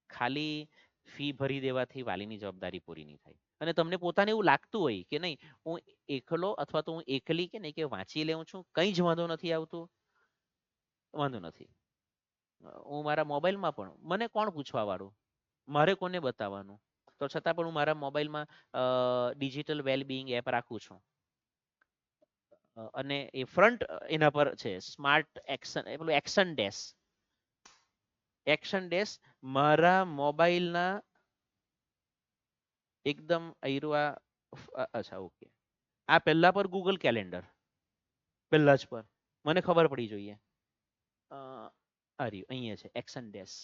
ખાલી ફી ભરી દેવાથી વાલીની જવાબદારી પૂરી નહીં થાય. અને તમને પોતાને એવું લાગતું હોય કે નહીં, હું એકલો અથવા તો હું એકલી કે નહીં કે વાંચી લેઉં છું, કંઈ જ વાંધો નથી આવતું, વાંધો નથી. હું મારા મોબાઈલમાં પણ, મને કોણ પૂછવા વાળું, મારે કોને બતાવવાનું, તો છતાં પણ હું મારા મોબાઈલમાં ડિજિટલ વેલબિંગ એપ રાખું છું. અને એ ફ્રન્ટ એના પર છે સ્માર્ટ એક્શન, પેલું એક્શન ડેશ મારા મોબાઈલના એકદમ અચ્છા ઓકે. આ પહેલા પર ગૂગલ કેલેન્ડર, પહેલા જ પર મને ખબર પડી જોઈએ. અહીંયા છે એક્શન ડેશ.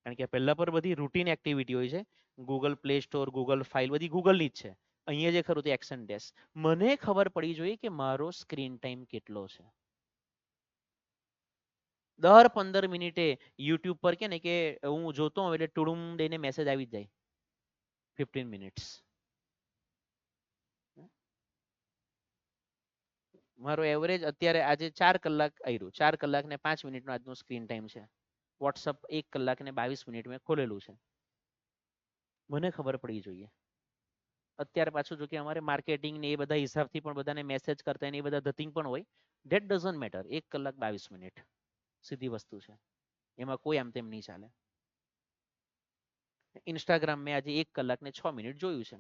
કારણ કે પહેલા પર બધી રૂટીન એક્ટિવિટી હોય છે. Google play store, Google file બધી ગૂગલની જ છે. અહીંયા જે ખરું તે એક્શન ડેશ. મને ખબર પડી જોઈએ કે મારો સ્ક્રીન ટાઈમ કેટલો છે. દર 15 મિનિટે યુટ્યુબ પર કે ને કે હું જોતો હોઉં એટલે ટુડુમ દઈને મેસેજ આવી જાય, 15 મિનિટ્સ. મારો એવરેજ અત્યારે આજે 4 કલાક આવ્યું, 4 કલાક ને 5 મિનિટનો આજનો સ્ક્રીન ટાઈમ છે. વોટ્સઅપ 1 કલાક ને 22 મિનિટ મેં ખોલેલું છે. મને ખબર પડી જોઈએ. અત્યારે પાછું જો કે અમારે માર્કેટિંગ ને એ બધા હિસાબથી પણ બધાને મેસેજ કરતા ને એ બધા ધતિંગ પણ હોય. That doesn't matter. 1 કલાક 22 મિનિટ સીધી વસ્તુ છે. એમાં કોઈ આમ તેમ નહીં ચાલે. ઇન્સ્ટાગ્રામ મેં આજે 1 કલાક ને 6 મિનિટ જોયું છે.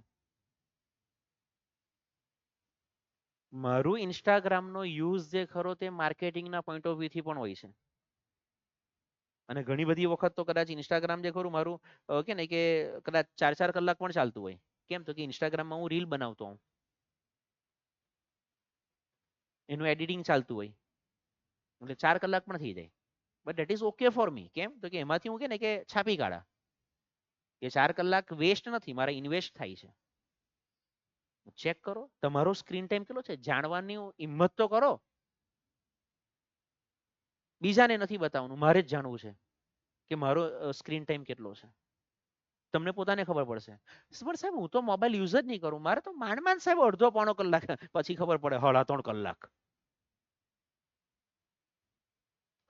મારું ઇન્સ્ટાગ્રામનો યુઝ જે ખરો તે માર્કેટિંગના પોઈન્ટ ઓફ વ્યૂથી પણ હોય છે. અને ઘણી બધી વખત તો કદાચ ઇન્સ્ટાગ્રામ જે ખરું મારું કે ને કે કદાચ 4-4 કલાક પણ ચાલતું હોય. કેમ તો કે ઇન્સ્ટાગ્રામમાં હું રીલ બનાવતો હોઉં, એનું એડિટિંગ ચાલતું હોય, એટલે 4 કલાક પણ થઈ જાય. But that is okay for me. કેમ તો કે એમાંથી હું કે ને કે છાપી કાઢા, કે 4 કલાક વેસ્ટ નથી, મારા ઇન્વેસ્ટ થાય છે. ચેક કરો તમારો સ્ક્રીન ટાઈમ કેટલો છે, જાણવાની હિંમત તો કરો. બીજાને નથી બતાવવાનું, મારે જ જાણવું છે કે મારો સ્ક્રીન ટાઈમ કેટલો છે. તમને પોતાને ખબર પડશે. પણ સાહેબ હું તો મોબાઈલ યુઝ જ નહીં કરું, મારે તો માંડ માંડ સાહેબ અડધો પોણો કલાક, પછી ખબર પડે 3.5 કલાક.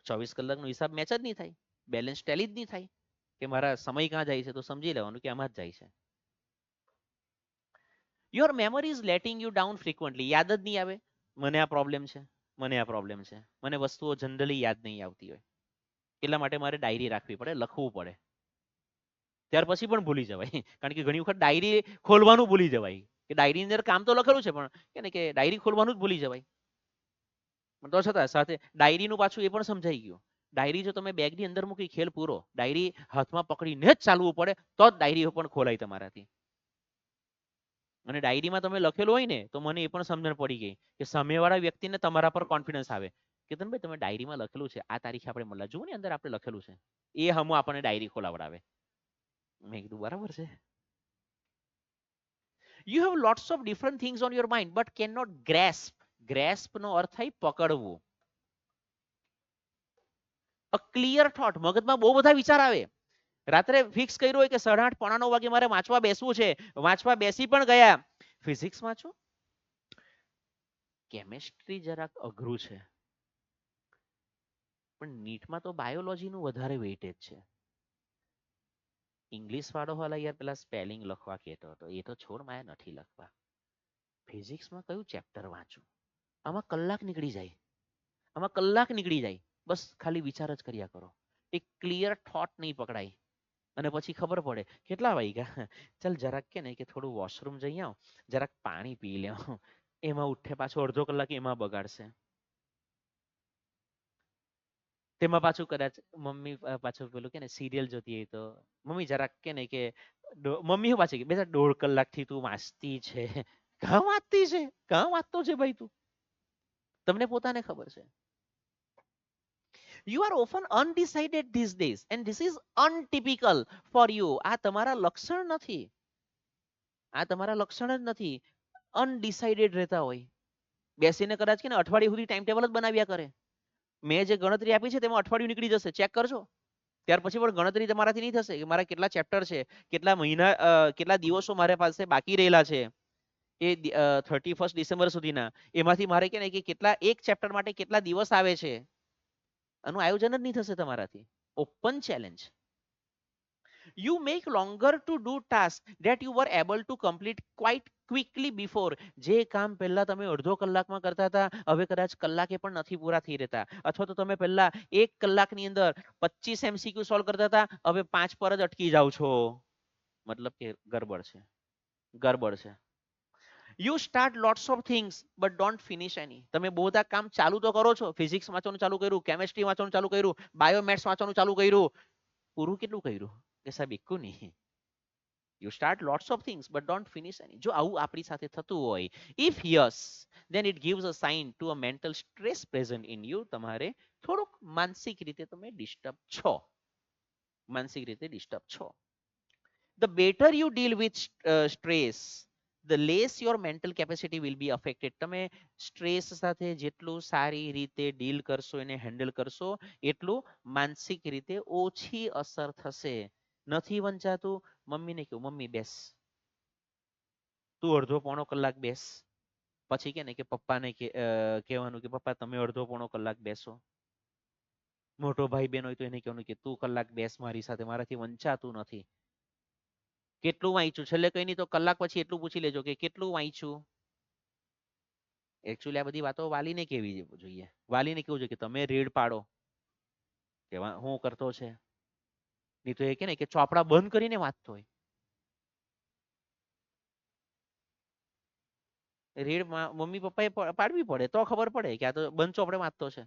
24 કલાકનો હિસાબ મેચ જ નહીં થાય, બેલેન્સ ટેલી જ નહીં થાય, કે મારા સમય ક્યાં જાય છે તો સમજી લેવાનું કે આમાં જ જાય છે. Your memory is letting you down frequently. યાદ જ નહીં આવે, મને આ પ્રોબ્લેમ છે, મને આ પ્રોબ્લેમ છે, મને વસ્તુઓ જનરલી યાદ નહીં આવતી હોય, એટલા માટે મારે ડાયરી રાખવી પડે, લખવું પડે. ત્યાર પછી પણ ભૂલી જવાય, કારણ કે ઘણી વખત ડાયરી ખોલવાનું ભૂલી જવાય, કે ડાયરીની અંદર કામ તો લખેલું છે પણ કે ને કે ડાયરી ખોલવાનું જ ભૂલી જવાય. તો છતાં સાથે ડાયરીનું પાછું એ પણ સમજાઈ ગયું. ડાયરી જો તમે બેગની અંદર મૂકી, ખેલ પૂરો. ડાયરી હાથમાં પકડીને જ ચાલવું પડે, તો જ ડાયરી પણ ખોલાય તમારાથી. અને ડાયરીમાં તમે લખેલું હોય ને, તો મને એ પણ સમજણ પડી ગઈ કે સામેવાળા વ્યક્તિને તમારા પર કોન્ફિડન્સ આવે, કે ભાઈ તમે ડાયરીમાં લખેલું છે, આ તારીખે આપણે મળ્યા, જુઓ ને અંદર આપણે લખેલું છે. એ હમો આપણને ડાયરી ખોલાવડાવે. મેં કીધું બરાબર છે. You have lots of different things on your mind but can not grasp. Grasp નો અર્થ થાય પકડવું. અ ક્લિયર થોટ, મગજમાં બહુ બધા વિચાર આવે. રાત્રે ફિક્સ કર્યું હોય કે 8:30 પોણા 9 વાગે મારે વાંચવા બેસવું છે, વાંચવા બેસી પણ ગયા. ફિઝિક્સ વાંચો, કેમેસ્ટ્રી જરાક અઘરું છે, પણ નીટમાં તો બાયોલોજીનું વધારે વેઇટેજ છે. ઇંગ્લિશ વાળો હાલ યાર પેલા સ્પેલિંગ લખવા કહેતો હતો, એ તો છોડ, મારે નથી લખવા. ફિઝિક્સમાં કયું ચેપ્ટર વાંચું, આમાં કલાક નીકળી જાય, આમાં કલાક નીકળી જાય. બસ ખાલી વિચાર જ કર્યા કરો, એક ક્લિયર થોટ નહીં પકડાય. અને પછી ખબર પડે કેટલા વાગ્યા, ચાલ જરાક કે ને કે થોડું વોશરૂમ જઈ આવ, જરાક પાણી પી લે, એમાં ઉઠે પાછો અડધો કલાક એમાં બગાડશે. તેમાં પાછું કદાચ મમ્મી પાછું પેલું કે ને સિરિયલ જોતી હોય તો મમ્મી જરાક કે ને કે મમ્મી શું પાછી કે બેટા 1.5 કલાકથી તું વાંચતી છે. કાં વાંચતી છે, કાં વાંચતો છે ભાઈ તું, તમને પોતાને ખબર છે. You are often undecided these days and this is untypical for you. આ તમારા લક્ષણ નથી, આ તમારા લક્ષણ જ નથી. અનડિસાઇડેડ રહેતા હોય, બેસીને કદાચ કે ને અઠવાડિયા સુધી ટાઈમ ટેબલ જ બનાવ્યા કરે. મેં જે ગણતરી આપી છે તેમાં અઠવાડિયું નીકળી જશે, ચેક કરજો. ત્યાર પછી પણ ગણતરી તમારાથી નહીં થશે કે મારા કેટલા ચેપ્ટર છે, કેટલા મહિના, કેટલા દિવસો મારા પાસે બાકી રહેલા છે એ 31 ડિસેમ્બર સુધીના. એમાંથી મારે કે ને કે કેટલા એક ચેપ્ટર માટે કેટલા દિવસ આવે છે, આનું આયોજન જ નહીં થશે તમારાથી. Open challenge. You make longer to do tasks that you were able to complete quite quickly before. જે કામ પહેલા તમે અડધો કલાકમાં કરતા હતા, હવે કદાચ કલાકે પણ નથી પૂરા થઈ રહેતા. અથવા તો તમે પહેલા 1 કલાકની અંદર 25 MCQ સોલ્વ કરતા હતા, હવે 5 પર જ અટકી જાઓ છો. મતલબ કે ગરબડ છે, ગરબડ છે. You start lots of things but don't finish any. તમે બહુ બધા કામ ચાલુ તો કરો છો, ફિઝિક્સ વાંચવાનું ચાલુ કર્યું, કેમેસ્ટ્રી વાંચવાનું ચાલુ કર્યું, બાયોમેથ્સ વાંચવાનું ચાલુ કર્યું, પૂરું કેટલું કર્યું કે સાહેબ એકું નહીં. You start lots of things but don't finish any. જો આવું આપણી સાથે થતું હોય, if yes then it gives a sign to a mental stress present in you. તમારે થોડુંક માનસિક રીતે તમે ડિસ્ટર્બ છો, માનસિક રીતે ડિસ્ટર્બ છો. The better you deal with stress, the less your mental capacity will be affected. તમે સ્ટ્રેસ સાથે જેટલું સારી રીતે ડીલ કરશો, એને હેન્ડલ કરશો, એટલું માનસિક રીતે ઓછી અસર થશે. નથી વંચાતું, મમ્મીને કહું મમ્મી બેસ, તું અડધો પોણો કલાક બેસ. પછી કે ને કે પપ્પાને કહેવાનું કે પપ્પા તમે અડધો પોણો કલાક બેસો. મોટો ભાઈ બહેન હોય તો એને કહેવાનું કે તું કલાક બેસ મારી સાથે, મારાથી વંચાતું નથી. કેટલું વાંચ્યું, છેલ્લે કઈ નહીં તો કલાક પછી એટલું પૂછી લેજો કે કેટલું વાંચ્યું. એકચ્યુઅલી આ બધી વાતો વાલીને કેવી જોઈએ, વાલીને કેવું જોઈએ કે તમે રેડ પાડો કે હું કરતો છે, નહીં તો એ કે ને કે ચોપડા બંધ કરીને વાંચતો હોય. રેડ મમ્મી પપ્પાએ પાડવી પડે તો ખબર પડે કે આ તો બંધ ચોપડે વાંચતો છે.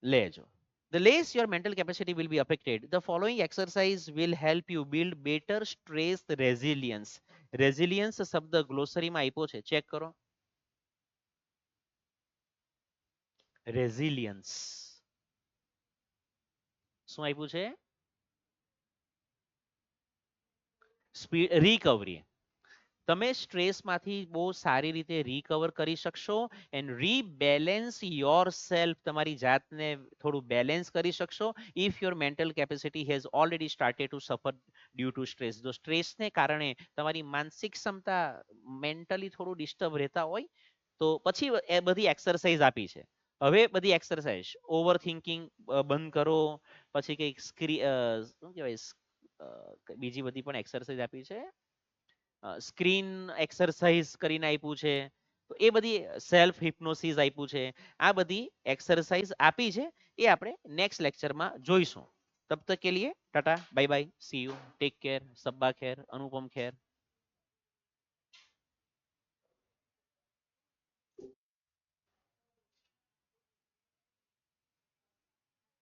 લેજો. the less your mental capacity will be affected. The following exercise will help you build better stress resilience. Resilience શબ્દ ગ્લોસરીમાં આપ્યો છે, ચેક કરો. રેઝિલિયન્સ શું આપ્યું છે? Speed recovery. તમે સ્ટ્રેસમાંથી બહુ સારી રીતે રિકવર કરી શકશો એન્ડ રીબેલેન્સ યોર સેલ્ફ, તમારી જાતને થોડું બેલેન્સ કરી શકશો if your mental capacity has already started to સફર ડ્યુ ટુ સ્ટ્રેસ. જો સ્ટ્રેસને કારણે તમારી માનસિક ક્ષમતા મેન્ટલી થોડું ડિસ્ટર્બ રહેતા હોય તો પછી એ બધી એક્સરસાઇઝ આપી છે. હવે બધી એક્સરસાઇઝ ઓવર થિંકિંગ બંધ કરો, પછી કંઈક શું કહેવાય બીજી બધી પણ એક્સરસાઇઝ આપી છે, સ્ક્રીન એક્સરસાઇઝ કરીને આપ્યું છે, તો એ બધી સેલ્ફ હિપ્નોસિસ આપ્યું છે. આ બધી એક્સરસાઇઝ આપી છે, એ આપણે નેક્સ્ટ લેક્ચરમાં જોઈશું. તબ તક કે લીએ tata bye bye, see you, take care, સબ્બા ખેર, અનુપમ ખેર.